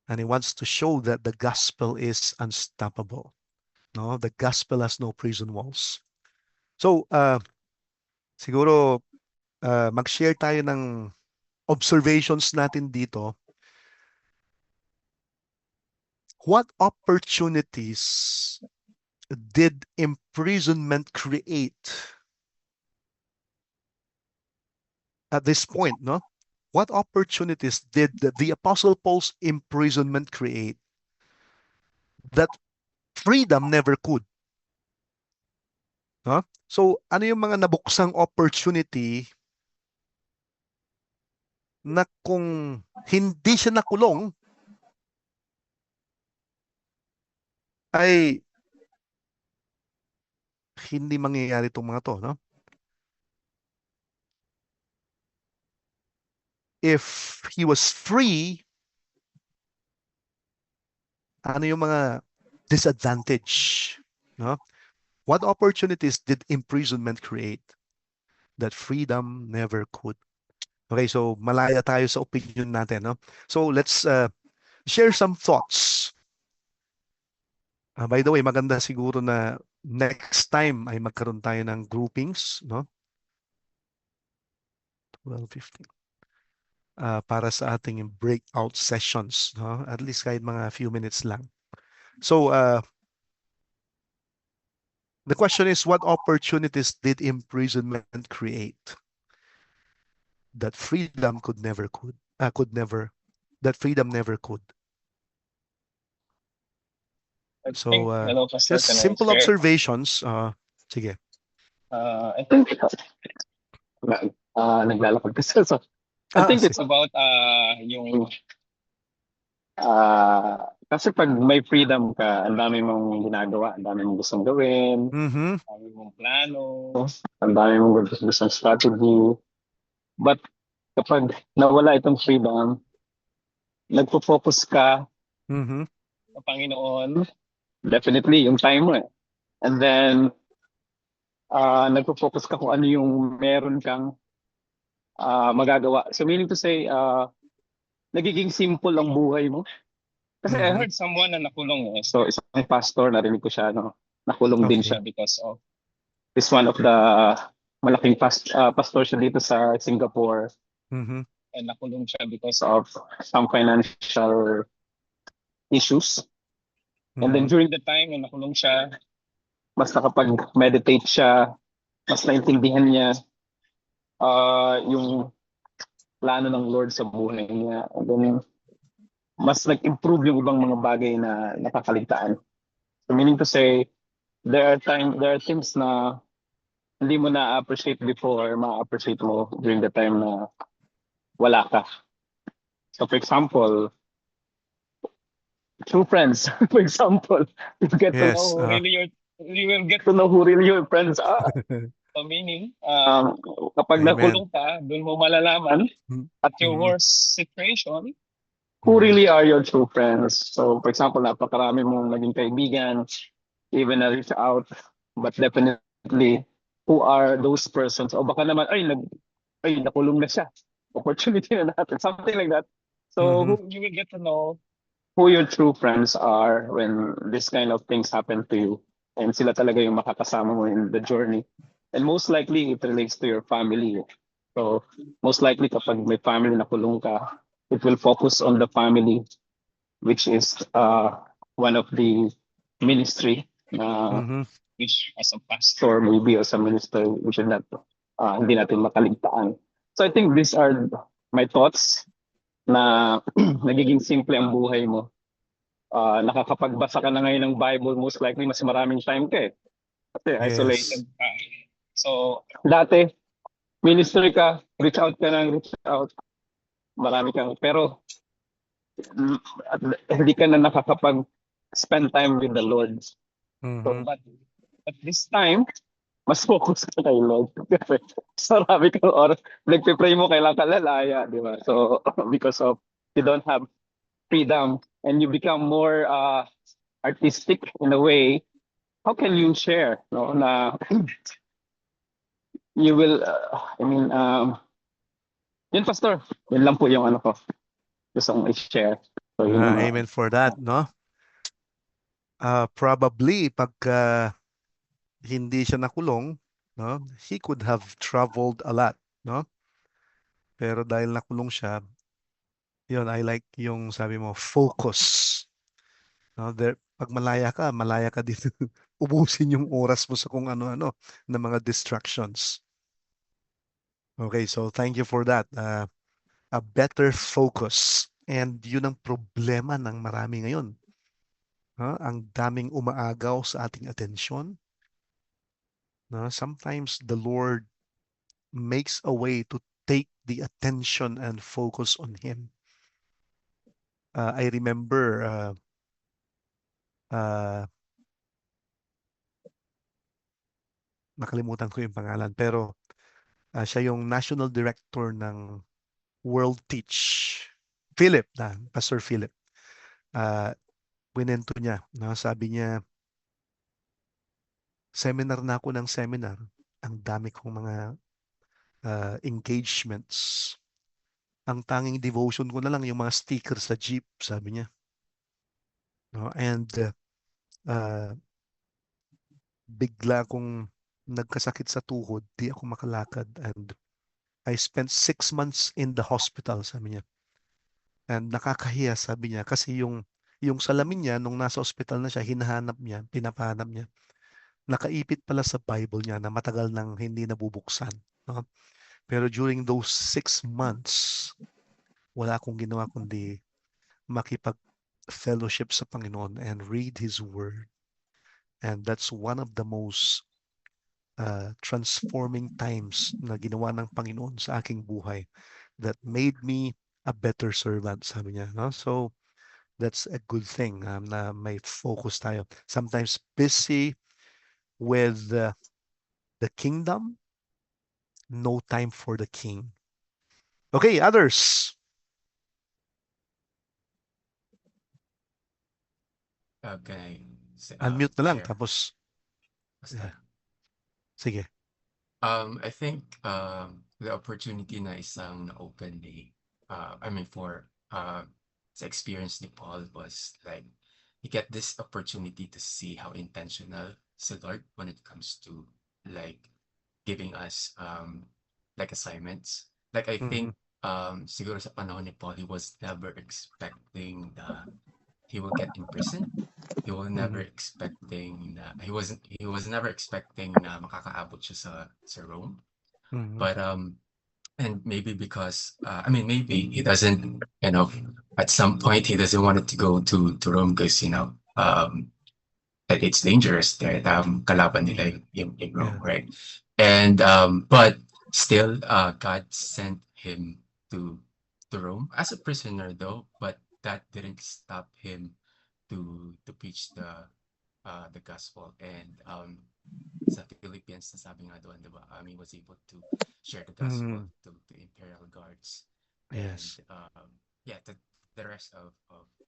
And he wants to show that the gospel is unstoppable. No, the gospel has no prison walls. So, siguro mag-share tayo ng observations natin dito. What opportunities did imprisonment create at this point, no? What opportunities did the Apostle Paul's imprisonment create that freedom never could? No? So, ano yung mga nabuksang opportunity na kung hindi siya nakulong, ay hindi mangyayari itong mga to, no? if he was free, ano yung mga disadvantage, no? What opportunities did imprisonment create that freedom never could? Okay, so malaya tayo sa opinion natin, no? So let's share some thoughts. By the way, maganda siguro na next time ay magkaroon tayo ng groupings, no? 12:15. Para sa ating breakout sessions, no? At least kahit mga few minutes lang. So, the question is, what opportunities did imprisonment create that freedom that freedom never could? So, hello, Pastor, just can I simple share? observations. Sige. I think naglalakad kasi. So, I think it's about yung kasi pag may freedom ka, ang dami mong ginagawa, ang dami mong gustong gawin, Mhm. ang dami mong plano, ang dami mong gustong strategy. But kapag nawala itong freedom, nagpo-focus ka Mhm. sa Panginoon, definitely yung time mo eh. And then nagpo-focus ka kung ano yung meron kang magagawa. So meaning to say, nagiging simple ang buhay mo. Kasi I heard someone na nakulong. So isang pastor, narinig ko siya, no? Nakulong din Okay. siya because of this one of the malaking pastor siya dito sa Singapore. Mhm. And nakulong siya because of some financial issues. And then during the time na nakulong siya, mas nakapag-meditate siya, mas naintindihan niya yung plano ng Lord sa buhay niya. And then, mas nag-improve yung ibang mga bagay na nakakaligtaan. So meaning to say, there are things na hindi mo na-appreciate before, ma-appreciate mo during the time na wala ka. So for example, true friends, for example, you get to know you will get to know who really your friends are. So meaning, kapag Amen. nakulong ka, doon mo malalaman at your Mhm. worst situation, who really are your true friends. So for example, napakarami mong naging kaibigan, even na reach out, but definitely, who are those persons? O baka naman, nakulong na siya. Opportunity na natin. Something like that. So you will get to know who your true friends are when this kind of things happen to you. And sila talaga yung makakasama mo in the journey. And most likely, it relates to your family. So most likely, kapag may family na kulong ka, it will focus on the family, which is one of the ministry which as a pastor maybe as a minister we should not hindi natin makaligtaan. So I think these are my thoughts na nagiging simple ang buhay mo. Nakakapagbasa ka na ngayon ng Bible, most likely mas maraming time ka eh. Kasi isolated ka. So dati, ministry ka, reach out, marami kang, pero hindi ka na nakakapag-spend time with the Lord. So, but this time, mas focus ka kay Lord. Kasi marami kang oras. Nagpipray mo, kailangan ka lalaya, di ba? So, because of you don't have freedom and you become more artistic in a way, how can you share? No? Na you will, yun, Pastor. Yun lang po yung ano ko. Gusto kong i-share. So, Amen for that, no? Probably pagka hindi siya nakulong, no? He could have traveled a lot, no? Pero dahil nakulong siya, yun, I like yung sabi mo, focus. No? Pag malaya ka din. Ubusin yung oras mo sa kung ano-ano na mga distractions. Okay, so thank you for that. A better focus. And yun ang problema ng marami ngayon. Ang daming umaagaw sa ating atensyon. Sometimes the Lord makes a way to take the attention and focus on Him. I remember nakalimutan ko yung pangalan, pero siya yung national director ng World Teach. Philip, Pastor Philip. Winento niya. Sabi niya, seminar na ako ng seminar. Ang dami kong mga engagements. Ang tanging devotion ko na lang yung mga stickers sa jeep, sabi niya. And bigla akong nagkasakit sa tuhod, di ako makalakad, and I spent 6 months in the hospital, sabi niya. And nakakahiya, sabi niya, kasi yung salamin niya, nung nasa hospital na siya, hinahanap niya, pinapahanap niya. Nakaipit pala sa Bible niya na matagal nang hindi nabubuksan. No? Pero during those 6 months, wala akong ginawa kundi makipag-fellowship sa Panginoon and read His Word. And that's one of the most transforming times na ginawa ng Panginoon sa aking buhay that made me a better servant, sabi niya. No? So, that's a good thing na may focus tayo. Sometimes busy with the kingdom, no time for the king. Okay, others. Okay. Unmute na lang, Share. tapos, sige. I think the opportunity na isang open day, for sa experience ni Paul was like, he get this opportunity to see how intentional si Lord when it comes to like giving us like assignments. Like I think siguro sa panahon ni Paul, he was never expecting he will get in prison. He was never expecting he was never expecting na makakaabot siya sa Rome. But and maybe because maybe he doesn't, at some point he doesn't want it to go to Rome because that it's dangerous there. Kalaban nila in Rome, right? And but still God sent him to Rome as a prisoner though, but that didn't stop him to preach the gospel. And sa Philippines, nasabi nga doon, diba? He was able to share the gospel to imperial guards. Yes. And the rest of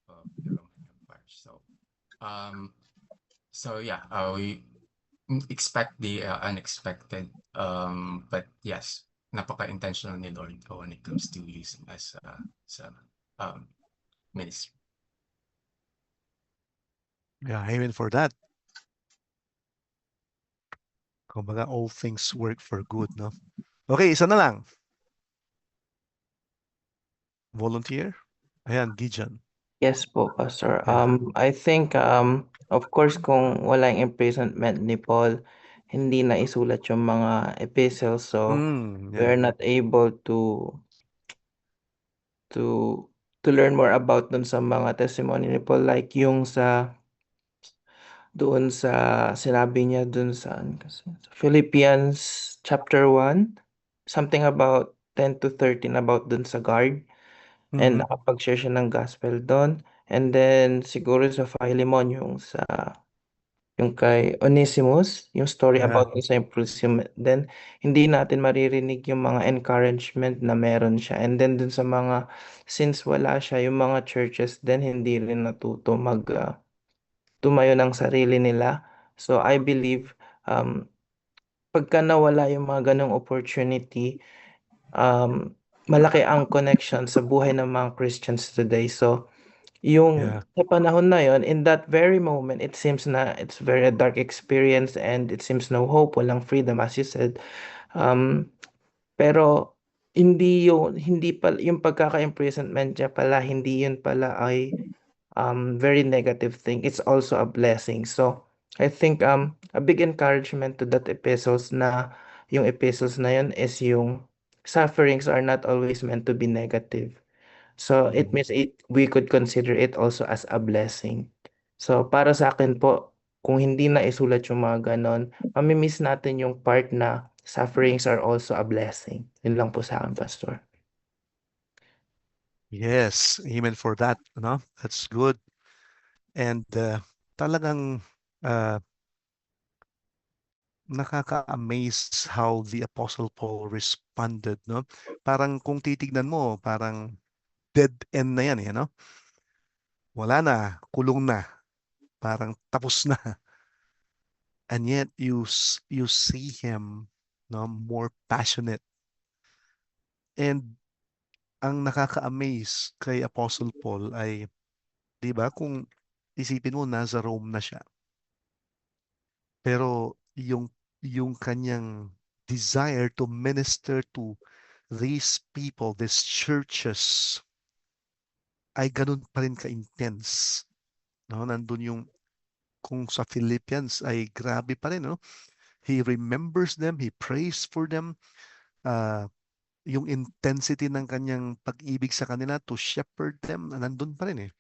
the Roman Empire. So we expect the unexpected. But yes, napaka-intentional ni Lord when it comes to using us sa ministry. Yeah, amen for that. Kumbaga, all things work for good, no? Okay, isa na lang. Volunteer? Ayan, Gijan. Yes po, Pastor. I think of course kung walang imprisonment ni Paul, hindi na isulat yung mga epistles, so we're not able to learn more about dun sa mga testimony ni Paul, like yung doon sa sinabi niya doon sa Philippians chapter 1, something about 10 to 13 about doon sa guard. And nakapag-share siya ng gospel doon. And then siguro sa Philemon yung kay Onesimus, yung story about sa imprisonment. Then hindi natin maririnig yung mga encouragement na meron siya. And then dun sa mga, since wala siya, yung mga churches then hindi rin natuto tumayo ng sarili nila. So I believe pagka nawala yung mga ganong opportunity, malaki ang connection sa buhay ng mga Christians today. So yung sa panahon na yon, in that very moment, it seems na it's very dark experience and it seems no hope, walang freedom as you said. Pero hindi pala yung pagkaka-imprisonment niya pala, hindi yun pala ay very negative thing. It's also a blessing. So I think a big encouragement to that epistles na yung epistles na yun is yung sufferings are not always meant to be negative. So it means we could consider it also as a blessing. So para sa akin po, kung hindi na isulat yung mga ganon, mamimiss natin yung part na sufferings are also a blessing. Yun lang po sa akin, Pastor. Yes, amen for that. No? That's good. And talagang nakaka-amaze how the Apostle Paul responded, no? Parang kung titignan mo, parang dead end na yan, no? Wala na, kulong na, parang tapos na. And yet you see him, no, more passionate. And ang nakaka-amaze kay Apostle Paul ay, 'di ba, kung isipin mo nasa Rome na siya. Pero yung kanyang desire to minister to these people, these churches, ay ganun pa rin ka-intense. No? Nandun yung, kung sa Philippians ay grabe pa rin. No? He remembers them, he prays for them. Yung intensity ng kanyang pag-ibig sa kanila to shepherd them, nandun pa rin eh.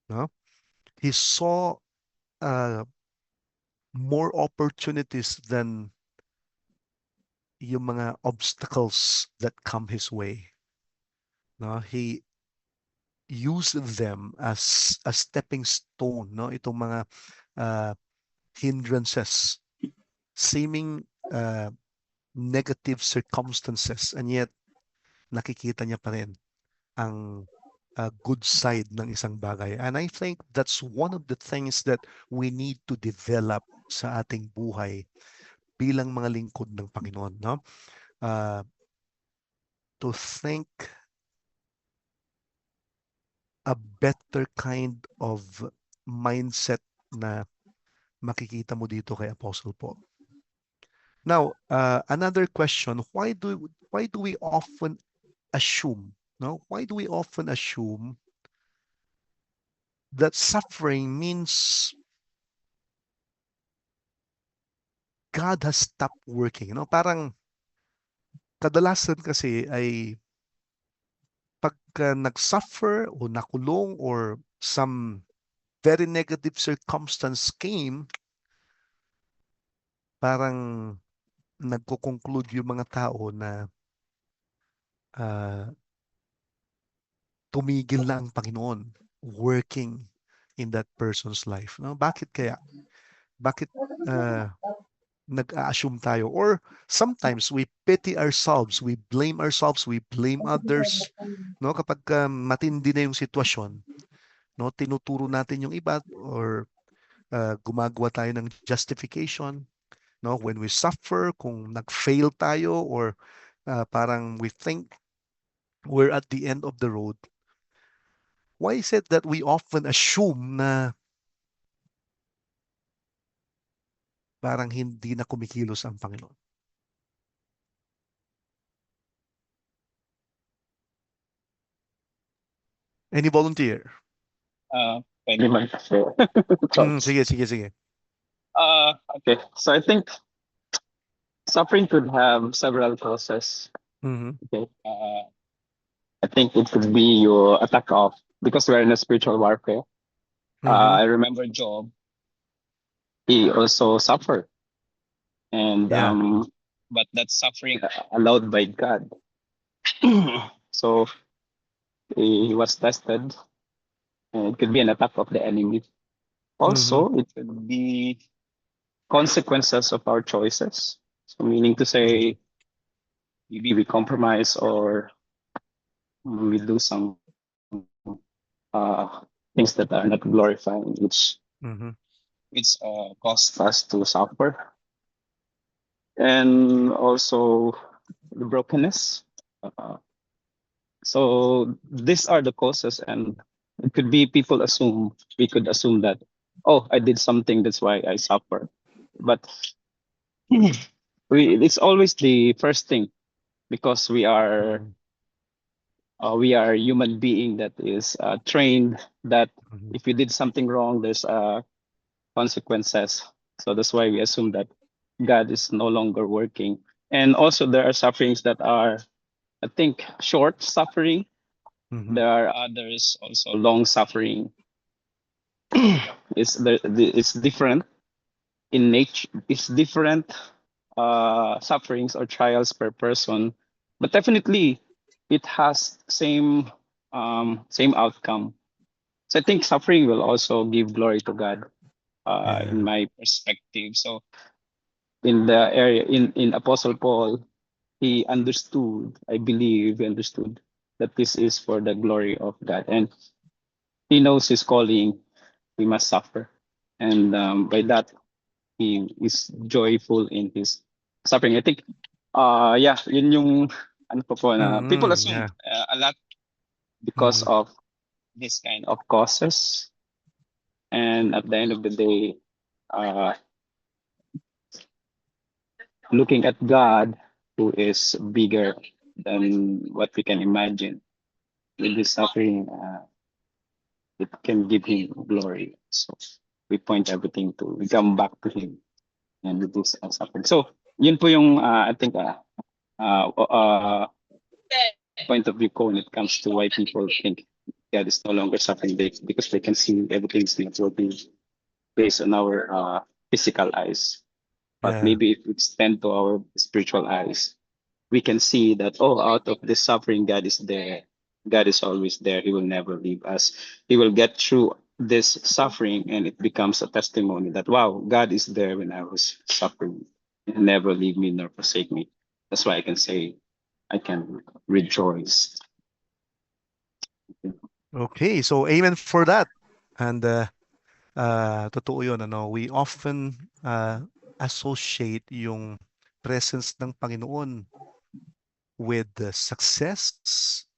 No? He saw more opportunities than yung mga obstacles that come his way. No, he used them as a stepping stone, no, itong mga hindrances, seeming negative circumstances, and yet nakikita niya pa rin ang good side ng isang bagay. And I think that's one of the things that we need to develop sa ating buhay bilang mga lingkod ng Panginoon, no? To think a better kind of mindset na makikita mo dito kay Apostle Paul. Now, another question, why do we often assume, no? Why do we often assume that suffering means God has stopped working? No? Parang kadalasan kasi ay pagka nag-suffer o nakulong or some very negative circumstance came, parang nagko-conclude yung mga tao na tumigil na ang Panginoon working in that person's life. No? Bakit kaya? Bakit nag-a-assume tayo? Or sometimes we pity ourselves, we blame others. No? Kapag matindi na yung sitwasyon, no? Tinuturo natin yung iba or gumagawa tayo ng justification. No? When we suffer, kung nag-fail tayo or parang we think we're at the end of the road, why is it that we often assume na parang hindi na kumikilos ang Panginoon? Any volunteer? Pwede man kasi. Sige. Okay, so I think suffering could have several causes. Okay, I think it could be your attack of, because we're in a spiritual warfare. I remember Job, he also suffered, and but that suffering allowed by God. So he was tested, and it could be an attack of the enemy. Also, it could be consequences of our choices. So meaning to say, maybe we compromise or we do some things that are not glorifying, which caused us to suffer. And also the brokenness. So these are the causes, and it could be we could assume that, oh, I did something, that's why I suffer. But it's always the first thing, because we are human being that is trained that if you did something wrong, there's consequences. So that's why we assume that God is no longer working. And also there are sufferings that are, I think, short suffering. There are others also long suffering. It's different in nature. It's different sufferings or trials per person, but definitely it has same outcome. So I think suffering will also give glory to God, in my perspective. So in the area in Apostle Paul, he understood, I believe, he understood that this is for the glory of God, and he knows his calling. He must suffer, and by that he is joyful in his suffering. I think, yeah, yun yung ano po na people assume Yeah. a lot because of this kind of causes, and at the end of the day, uh, looking at God, who is bigger than what we can imagine, with this suffering, it can give him glory. So we point everything to, we come back to him and with this suffering. So yun po yung I think point of view ko when it comes to why people think God is no longer suffering, because they can see everything is working based on our physical eyes. But Yeah. maybe if we extend to our spiritual eyes, we can see that, oh, out of this suffering, God is there. God is always there. He will never leave us. He will get through this suffering, and it becomes a testimony that, wow, God is there when I was suffering. He never leave me nor forsake me. That's why I can say, I can rejoice. Okay, so amen for that. And totoo yun, ano, we often associate yung presence ng Panginoon with success,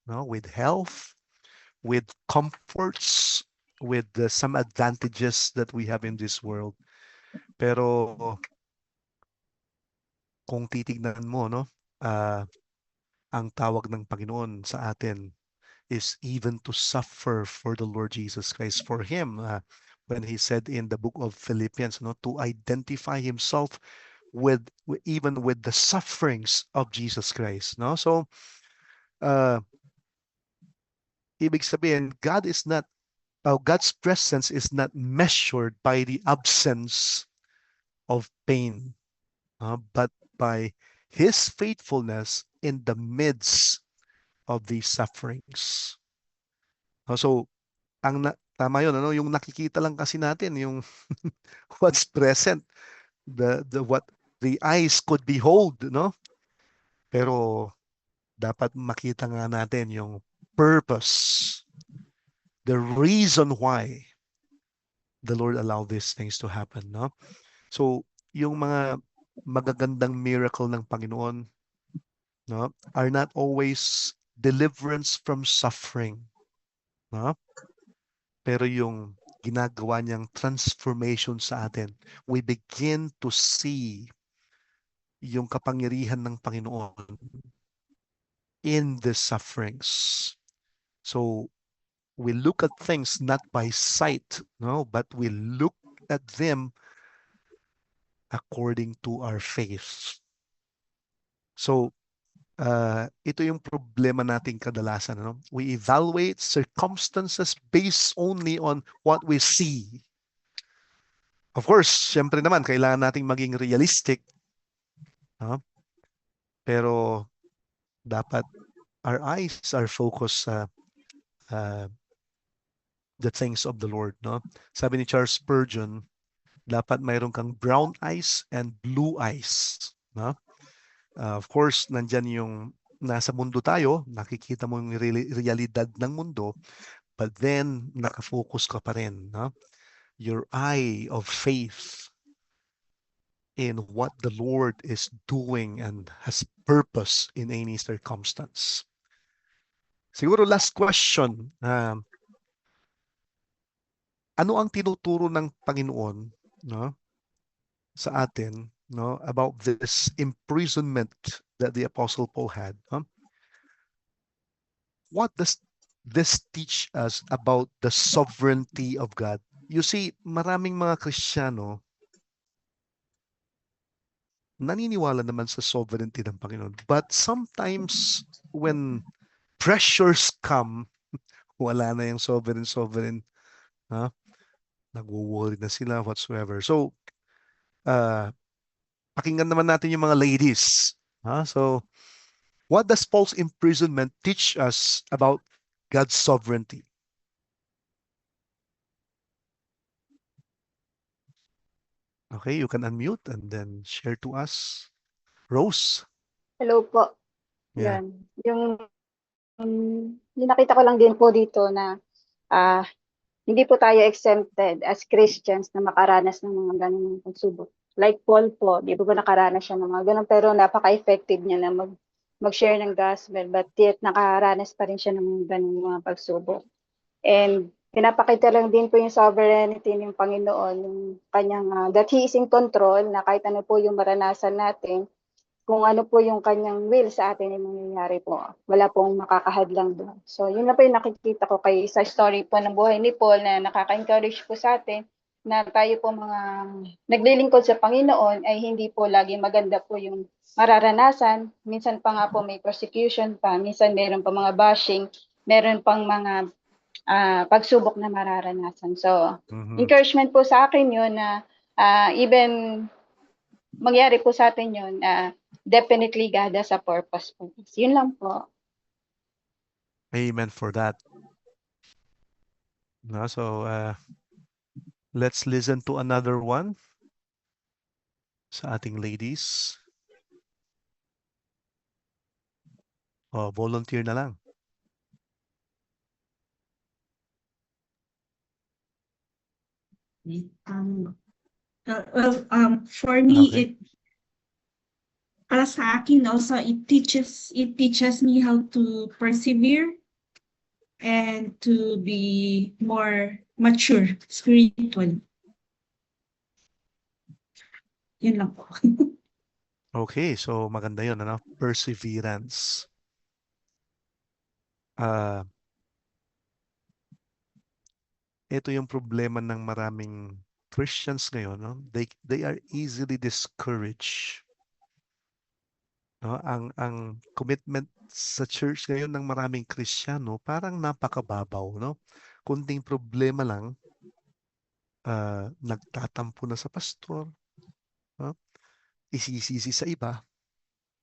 no, with health, with comforts, with some advantages that we have in this world. Pero kung titignan mo, no, ang tawag ng Panginoon sa atin is even to suffer for the Lord Jesus Christ, for Him. When He said in the book of Philippians, no, to identify Himself with even with the sufferings of Jesus Christ, no. So, ibig sabihin, God's presence is not measured by the absence of pain, but by His faithfulness in the midst of these sufferings. So, tama yun, ano, yung nakikita lang kasi natin, yung what's present, what the eyes could behold, no? Pero dapat makita nga natin yung purpose, the reason why the Lord allowed these things to happen, no? So, yung mga magagandang miracle ng Panginoon, no, are not always deliverance from suffering, no? Pero yung ginagawa niyang transformation sa atin, we begin to see yung kapangyarihan ng Panginoon in the sufferings. So we look at things not by sight, no, but we look at them according to our faith. So ito yung problema nating kadalasan, no? We evaluate circumstances based only on what we see. Of course, syempre naman kailangan nating maging realistic, no? Pero dapat our eyes are focused sa the things of the Lord, no? Sabi ni Charles Spurgeon, dapat mayroon kang brown eyes and blue eyes, no? Of course, nandyan yung nasa mundo tayo, nakikita mo yung realidad ng mundo, but then nakafocus ka pa rin, no? Your eye of faith in what the Lord is doing and has purpose in any circumstance. Siguro last question, ano ang tinuturo ng Panginoon, no, sa atin, no, about this imprisonment that the Apostle Paul had? No? What does this teach us about the sovereignty of God? You see, maraming mga Kristiyano naniniwala naman sa sovereignty ng Panginoon. But sometimes when pressures come, wala na yung sovereign, nagwo-worry na sila whatsoever. So, pakinggan naman natin yung mga ladies. So, what does Paul's imprisonment teach us about God's sovereignty? Okay, you can unmute and then share to us. Rose? Hello po. Yeah. Yan. Yung nakita ko lang din po dito na ah hindi po tayo exempted as Christians na makaranas ng mga ganung pagsubok. Like Paul po, di ba nakaranas siya ng mga ganun, pero napaka-effective niya na mag-share ng gospel, but yet nakaranas pa rin siya ng mga ganung mga pagsubok. And pinapakita lang din po yung sovereignty ng Panginoon, yung kanyang that He is in control, na kahit ano po yung maranasan natin, kung ano po yung kanyang will sa atin yung mangyayari po. Wala pong makakahadlang doon. So, yun lang po yung nakikita ko kay sa story po ng buhay ni Paul na nakaka-encourage po sa atin na tayo po mga naglilingkod sa Panginoon ay hindi po lagi maganda po yung mararanasan. Minsan pa nga po may persecution pa, minsan meron pa mga bashing, meron pang mga pagsubok na mararanasan. So, encouragement po sa akin yun na even mangyari po sa atin yun, definitely God has a purpose po. Yun lang po. Amen for that. No, so let's listen to another one sa ating ladies. Volunteer na lang. For me, Okay. para sa akin also, it teaches me how to persevere and to be more mature spiritually. Yun lang po. Okay, so maganda yun, ano? Perseverance. Ito yung problema ng maraming Christians ngayon, no? They are easily discouraged. No? Ang commitment sa church ngayon ng maraming Kristiyano parang napakababaw, no? Kunting problema lang, nagtatampo na sa pastor, no? Isisisi sa iba,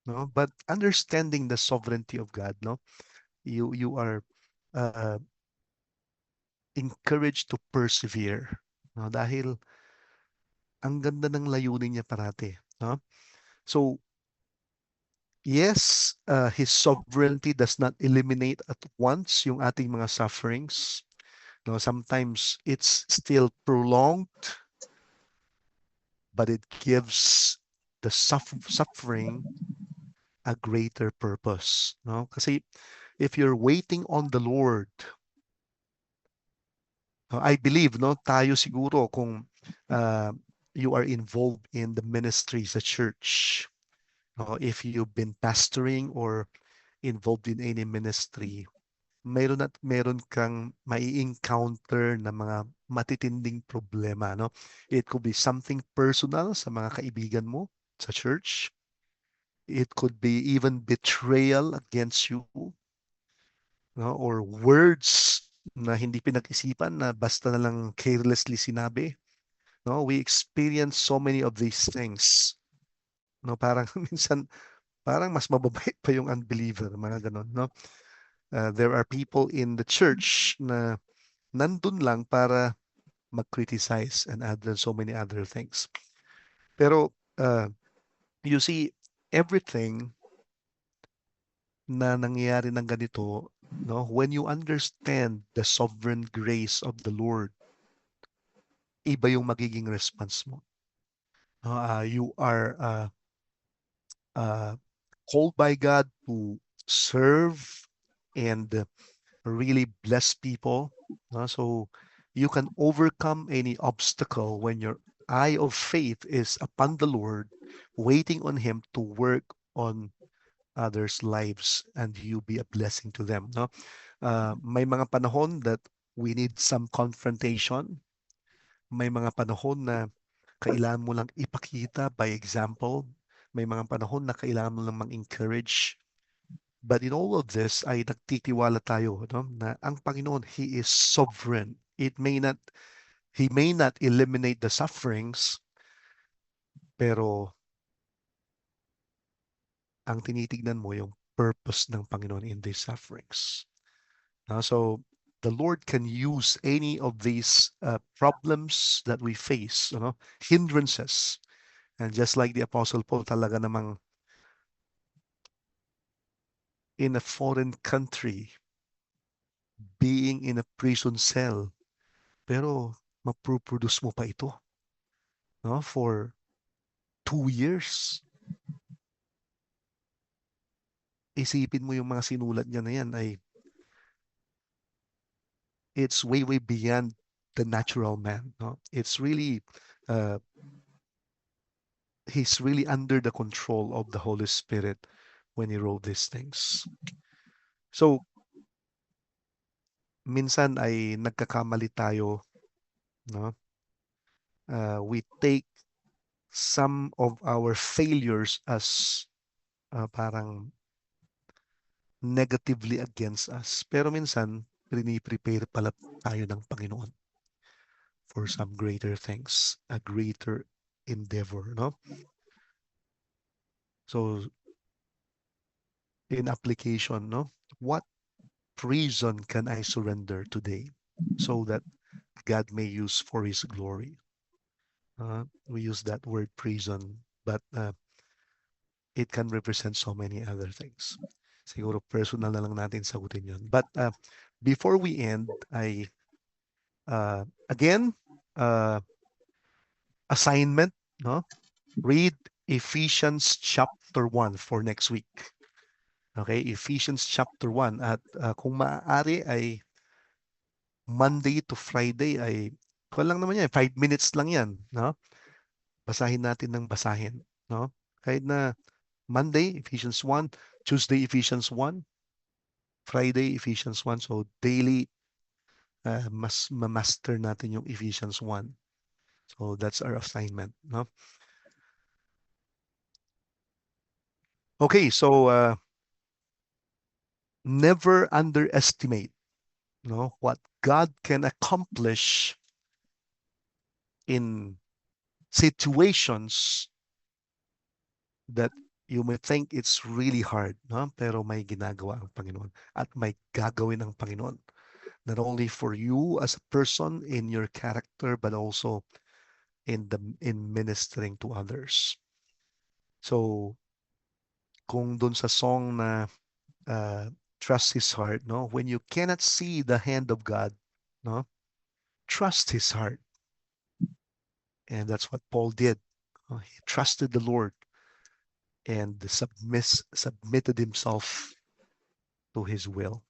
no? But understanding the sovereignty of God, no? You are encouraged to persevere, no? Dahil ang ganda ng layunin niya parati, no? So yes, His sovereignty does not eliminate at once yung ating mga sufferings. No, sometimes it's still prolonged, but it gives the suffering a greater purpose. No, kasi if you're waiting on the Lord, I believe, no, tayo siguro kung you are involved in the ministry sa church, if you've been pastoring or involved in any ministry, meron kang mai-encounter na mga matitinding problema, no? It could be something personal sa mga kaibigan mo sa church. It could be even betrayal against you, no? Or words na hindi pinag-isipan na basta na lang carelessly sinabi. No, we experience so many of these things. No, parang minsan parang mas mababait pa yung unbeliever, mga ganon, no? There are people in the church na nandun lang para mag-criticize and add so many other things. Pero you see, everything na nangyayari ng ganito, no, when you understand the sovereign grace of the Lord, iba yung magiging response mo. You are called by God to serve and really bless people. So you can overcome any obstacle when your eye of faith is upon the Lord, waiting on Him to work on others' lives and you be a blessing to them. No? May mga panahon that we need some confrontation. May mga panahon na kailangan mo lang ipakita by example. May mga panahon na kailangan mo lang mang-encourage. But in all of this ay nagtitiwala tayo, no, na ang Panginoon, He is sovereign. He may not eliminate the sufferings, pero ang tinitignan mo yung purpose ng Panginoon in these sufferings. So the Lord can use any of these problems that we face, hindrances. And just like the Apostle Paul, talaga namang in a foreign country, being in a prison cell, pero maproproduce mo pa ito, for 2 years. Isipin mo yung mga sinulat niya na yan ay it's way beyond the natural man. It's really he's really under the control of the Holy Spirit when he wrote these things. So minsan ay nagkakamali tayo, we take some of our failures as parang negatively against us. Pero minsan, prepare pala tayo ng Panginoon for some greater things, a greater endeavor, So, in application, what prison can I surrender today so that God may use for His glory? We use that word prison, but it can represent so many other things. Siguro personal na lang natin sagutin yun. But before we end, I again assignment, read Ephesians chapter 1 for next week. Okay, Ephesians chapter 1 at kung maaari ay Monday to Friday ay lang naman yan, 5 minutes lang yan, Basahin natin ng basahin, Kahit na Monday, Ephesians 1, Tuesday, Ephesians 1, Friday, Ephesians 1. So, daily, mas ma-master natin yung Ephesians 1. So, that's our assignment. Okay, so, never underestimate what God can accomplish in situations that you may think it's really hard, pero may ginagawa ang Panginoon at may gagawin ang Panginoon. Not only for you as a person in your character, but also in ministering to others. So, kung dun sa song na trust His heart, when you cannot see the hand of God, trust His heart. And that's what Paul did. He trusted the Lord and submitted himself to His will.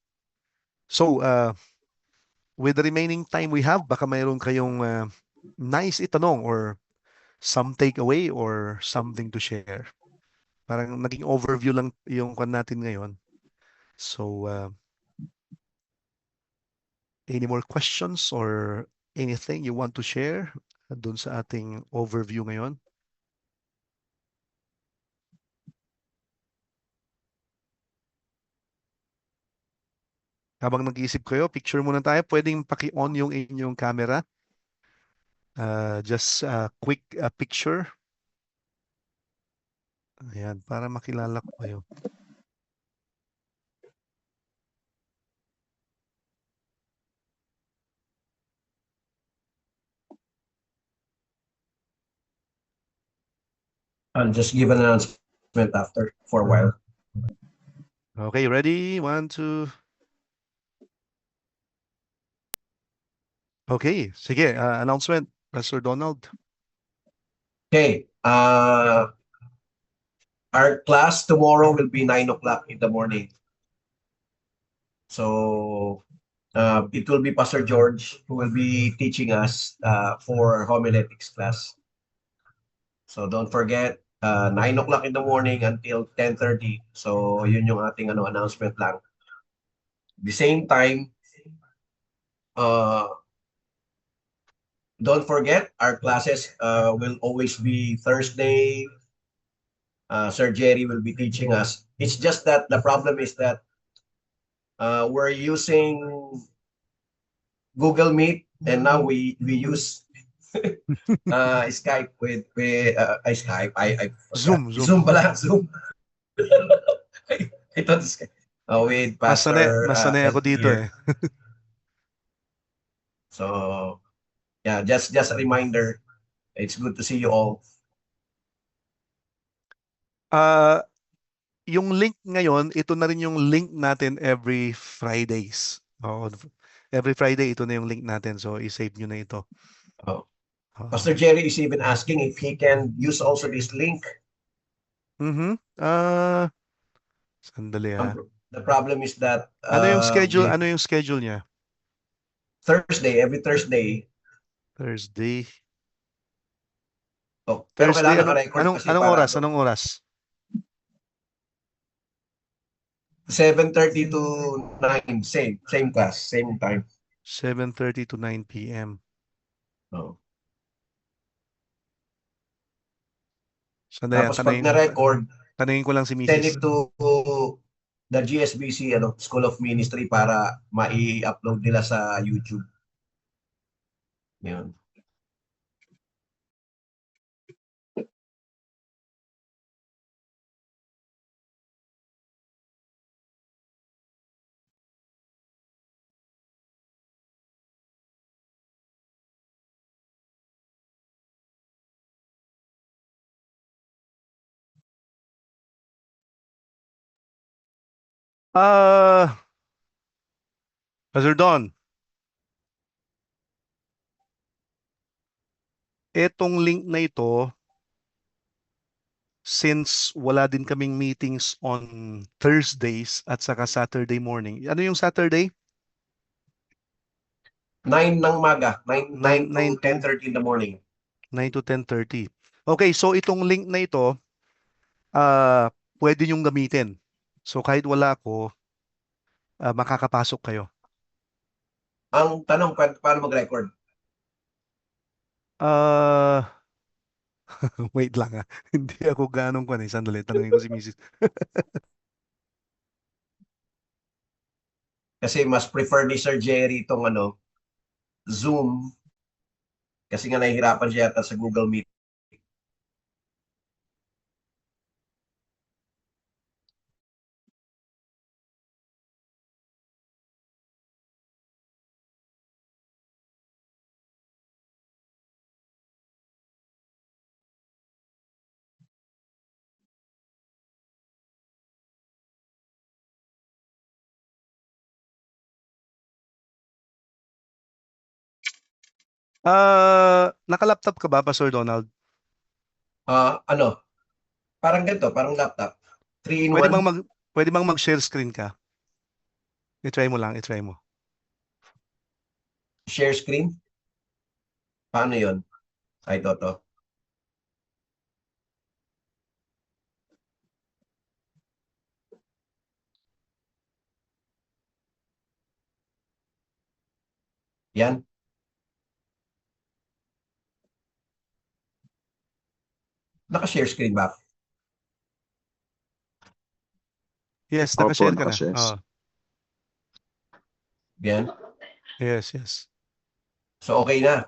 So, with the remaining time we have, baka mayroon kayong nice itanong or some takeaway or something to share. Parang naging overview lang yung kwan natin ngayon. So, any more questions or anything you want to share dun sa ating overview ngayon? Habang nag-iisip kayo, picture muna tayo. Pwedeng paki-on yung inyong camera. Just a quick picture. Ayan, para makilala ko kayo. I'll just give an announcement after for a while. Okay, ready? 1, 2. Okay, sige, announcement, Pastor Donald. Okay, our class tomorrow will be 9 o'clock in the morning. So it will be Pastor George who will be teaching us for homiletics class. So don't forget, 9 o'clock in the morning until 10:30. So yun yung ating announcement lang. The same time, don't forget, our classes will always be Thursday. Sir Jerry will be teaching us. It's just that the problem is that we're using Google Meet, and now we use Skype with Skype. Zoom pala, Zoom. I thought Skype. With Pastor. Masanay ako dito eh. So, yeah, just a reminder. It's good to see you all. Yung link ngayon, ito na rin yung link natin every Fridays. Oo, every Friday, ito na yung link natin. So, i-save nyo na ito. Oh. Oo. Pastor Jerry is even asking if he can use also this link. Sandali ha. The problem is that Ano yung schedule? we- Ano yung schedule niya? Thursday, every Thursday. Thursday. Oh, pero Thursday, kailangan ka-record kasi anong para oras? ano, Anong oras? 7:30 to 9, same class, same time. 7:30 to 9 p.m. Oh. Sandali, Tapos pag na-record, tanungin ko lang si send Mrs. it to the GSBC School of Ministry para mai-upload nila sa YouTube. Yun. Pastor Don, etong link na ito, since wala din kaming meetings on Thursdays at saka Saturday morning. Ano yung Saturday? 9 ng umaga, 9 9 to 10:30 in the morning. 9 to 10:30. Okay, so itong link na ito, pwede niyong gamitin. So kahit wala ako, makakapasok kayo. Ang tanong, paano mag-record? Wait lang ha. Hindi ako ganong kwan eh. Sandali, tanungin ko si Mrs. Kasi mas prefer ni Sir Jerry itong Zoom. Kasi nga nahihirapan siya yata sa Google Meet. Naka-laptop ka ba, Pastor Donald? Parang ganito, parang laptop. 3-in-1. Pwede bang mag-share screen ka? I-try mo lang, i-try mo. Share screen? Paano yun? Ay, to. Yan. Naka-share screen ba? Yes, naka-share ka na. naka-share. Yan. Yes. So, okay na.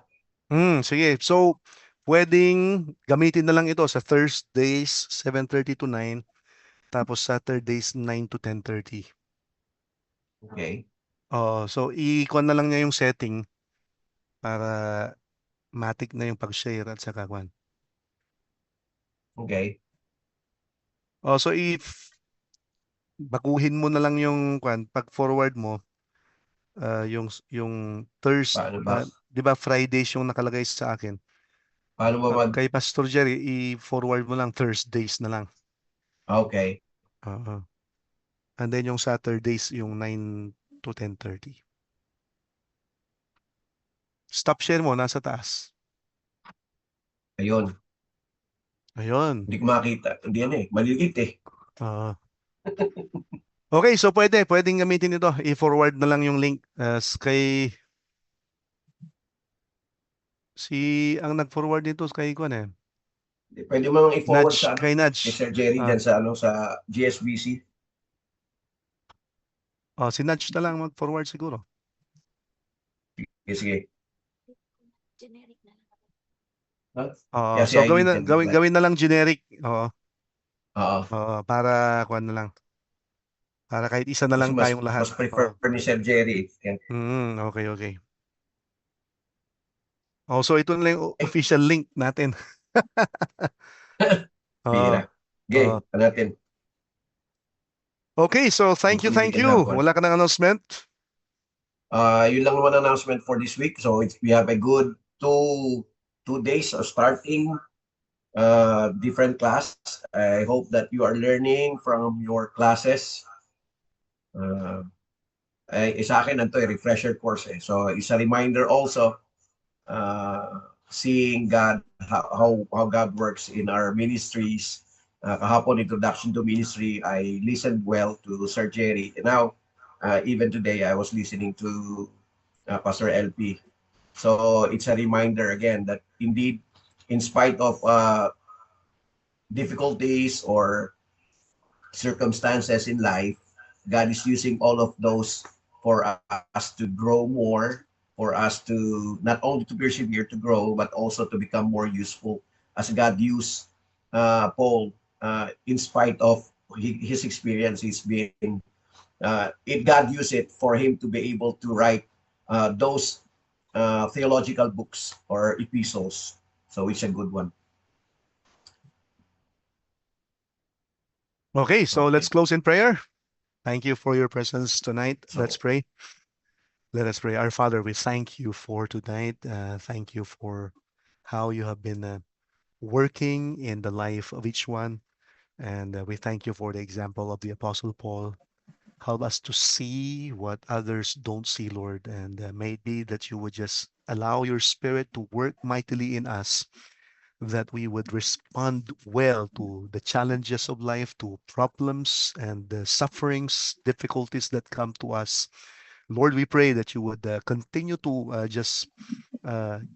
Sige. So, pwedeng gamitin na lang ito sa Thursdays, 7:30 to 9. Tapos Saturdays, 9 to 10:30. Okay. So, i-con na lang niya yung setting para matik na yung pag-share at saka kwan. Okay. So, if baguhin mo na lang yung kwan, pag-forward mo, yung Thursday, Paano ba? di ba Fridays yung nakalagay sa akin? Paano ba Kay Pastor Jerry, i-forward mo lang Thursdays na lang. Okay. And then yung Saturdays, yung 9 to 10:30. Stop share mo, nasa taas. Ayun. Hindi ko makita. Hindi yan eh. Malilit eh. Okay, so pwedeng gamitin ito. I-forward na lang yung link kay ang nag-forward nito kay Kwan eh. Pwede mo nang i-forward Nudge, sa kay Nudge. kay Sir Jerry dyan sa GSBC. Si Nudge na lang mag-forward siguro. Sige. Generic na lang. Kasi So I gawin need them, gawin na lang generic. Oo. Para kwan na lang. Para kahit isa na lang Kasi tayong lahat. mas prefer ni Sir Jerry. Yan. Okay. So ito na lang yung official link natin. Bihira. Okay, natin. Okay, so thank you. Wala ka ng announcement? Yun lang naman announcement for this week. So we have a good two days of starting different class. I hope that you are learning from your classes. Sa akin, refresher course. So it's a reminder also seeing God, how God works in our ministries. Kahapon, introduction to ministry, I listened well to Sir Jerry. And now, even today, I was listening to Pastor LP. So it's a reminder again that indeed, in spite of difficulties or circumstances in life, God is using all of those for us to grow more, for us to not only to persevere, to grow, but also to become more useful, as God used Paul in spite of his experiences being, God used it for him to be able to write those theological books or epistles. So it's a good one. Okay, so let's close in prayer. Thank you for your presence tonight. Let's pray. Let us pray. Our Father, we thank you for tonight. Thank you for how you have been working in the life of each one. And we thank you for the example of the Apostle Paul. Help us to see what others don't see, Lord. And maybe that you would just allow your Spirit to work mightily in us, that we would respond well to the challenges of life, to problems and the sufferings, difficulties that come to us. Lord, we pray that you would continue to just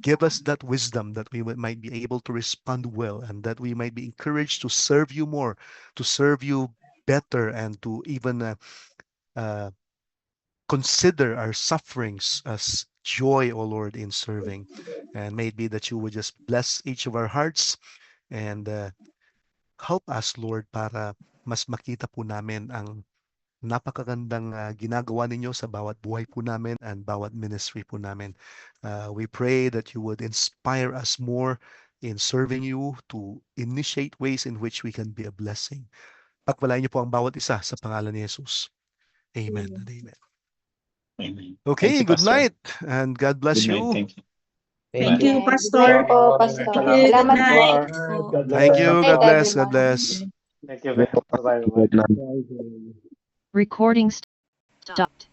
give us that wisdom, that we might be able to respond well, and that we might be encouraged to serve you more, to serve you better, and to even consider our sufferings as joy, O Lord, in serving. And may it be that you would just bless each of our hearts and help us, Lord, para mas makita po namin ang napakagandang ginagawa ninyo sa bawat buhay po namin and bawat ministry po namin. We pray that you would inspire us more in serving you, to initiate ways in which we can be a blessing. Pagpalain niyo po ang bawat isa sa pangalan ni Jesus. Amen and amen. Amen. Okay, Thank you, good Pastor. night and God bless Good night. you. Thank you. Thank you, Good Pastor. night po, Pastor. Salamat. Salamat po. night. Thank you. Good God night, bless. God everyone. bless. Thank you. Bye-bye. Good night. Recording stopped.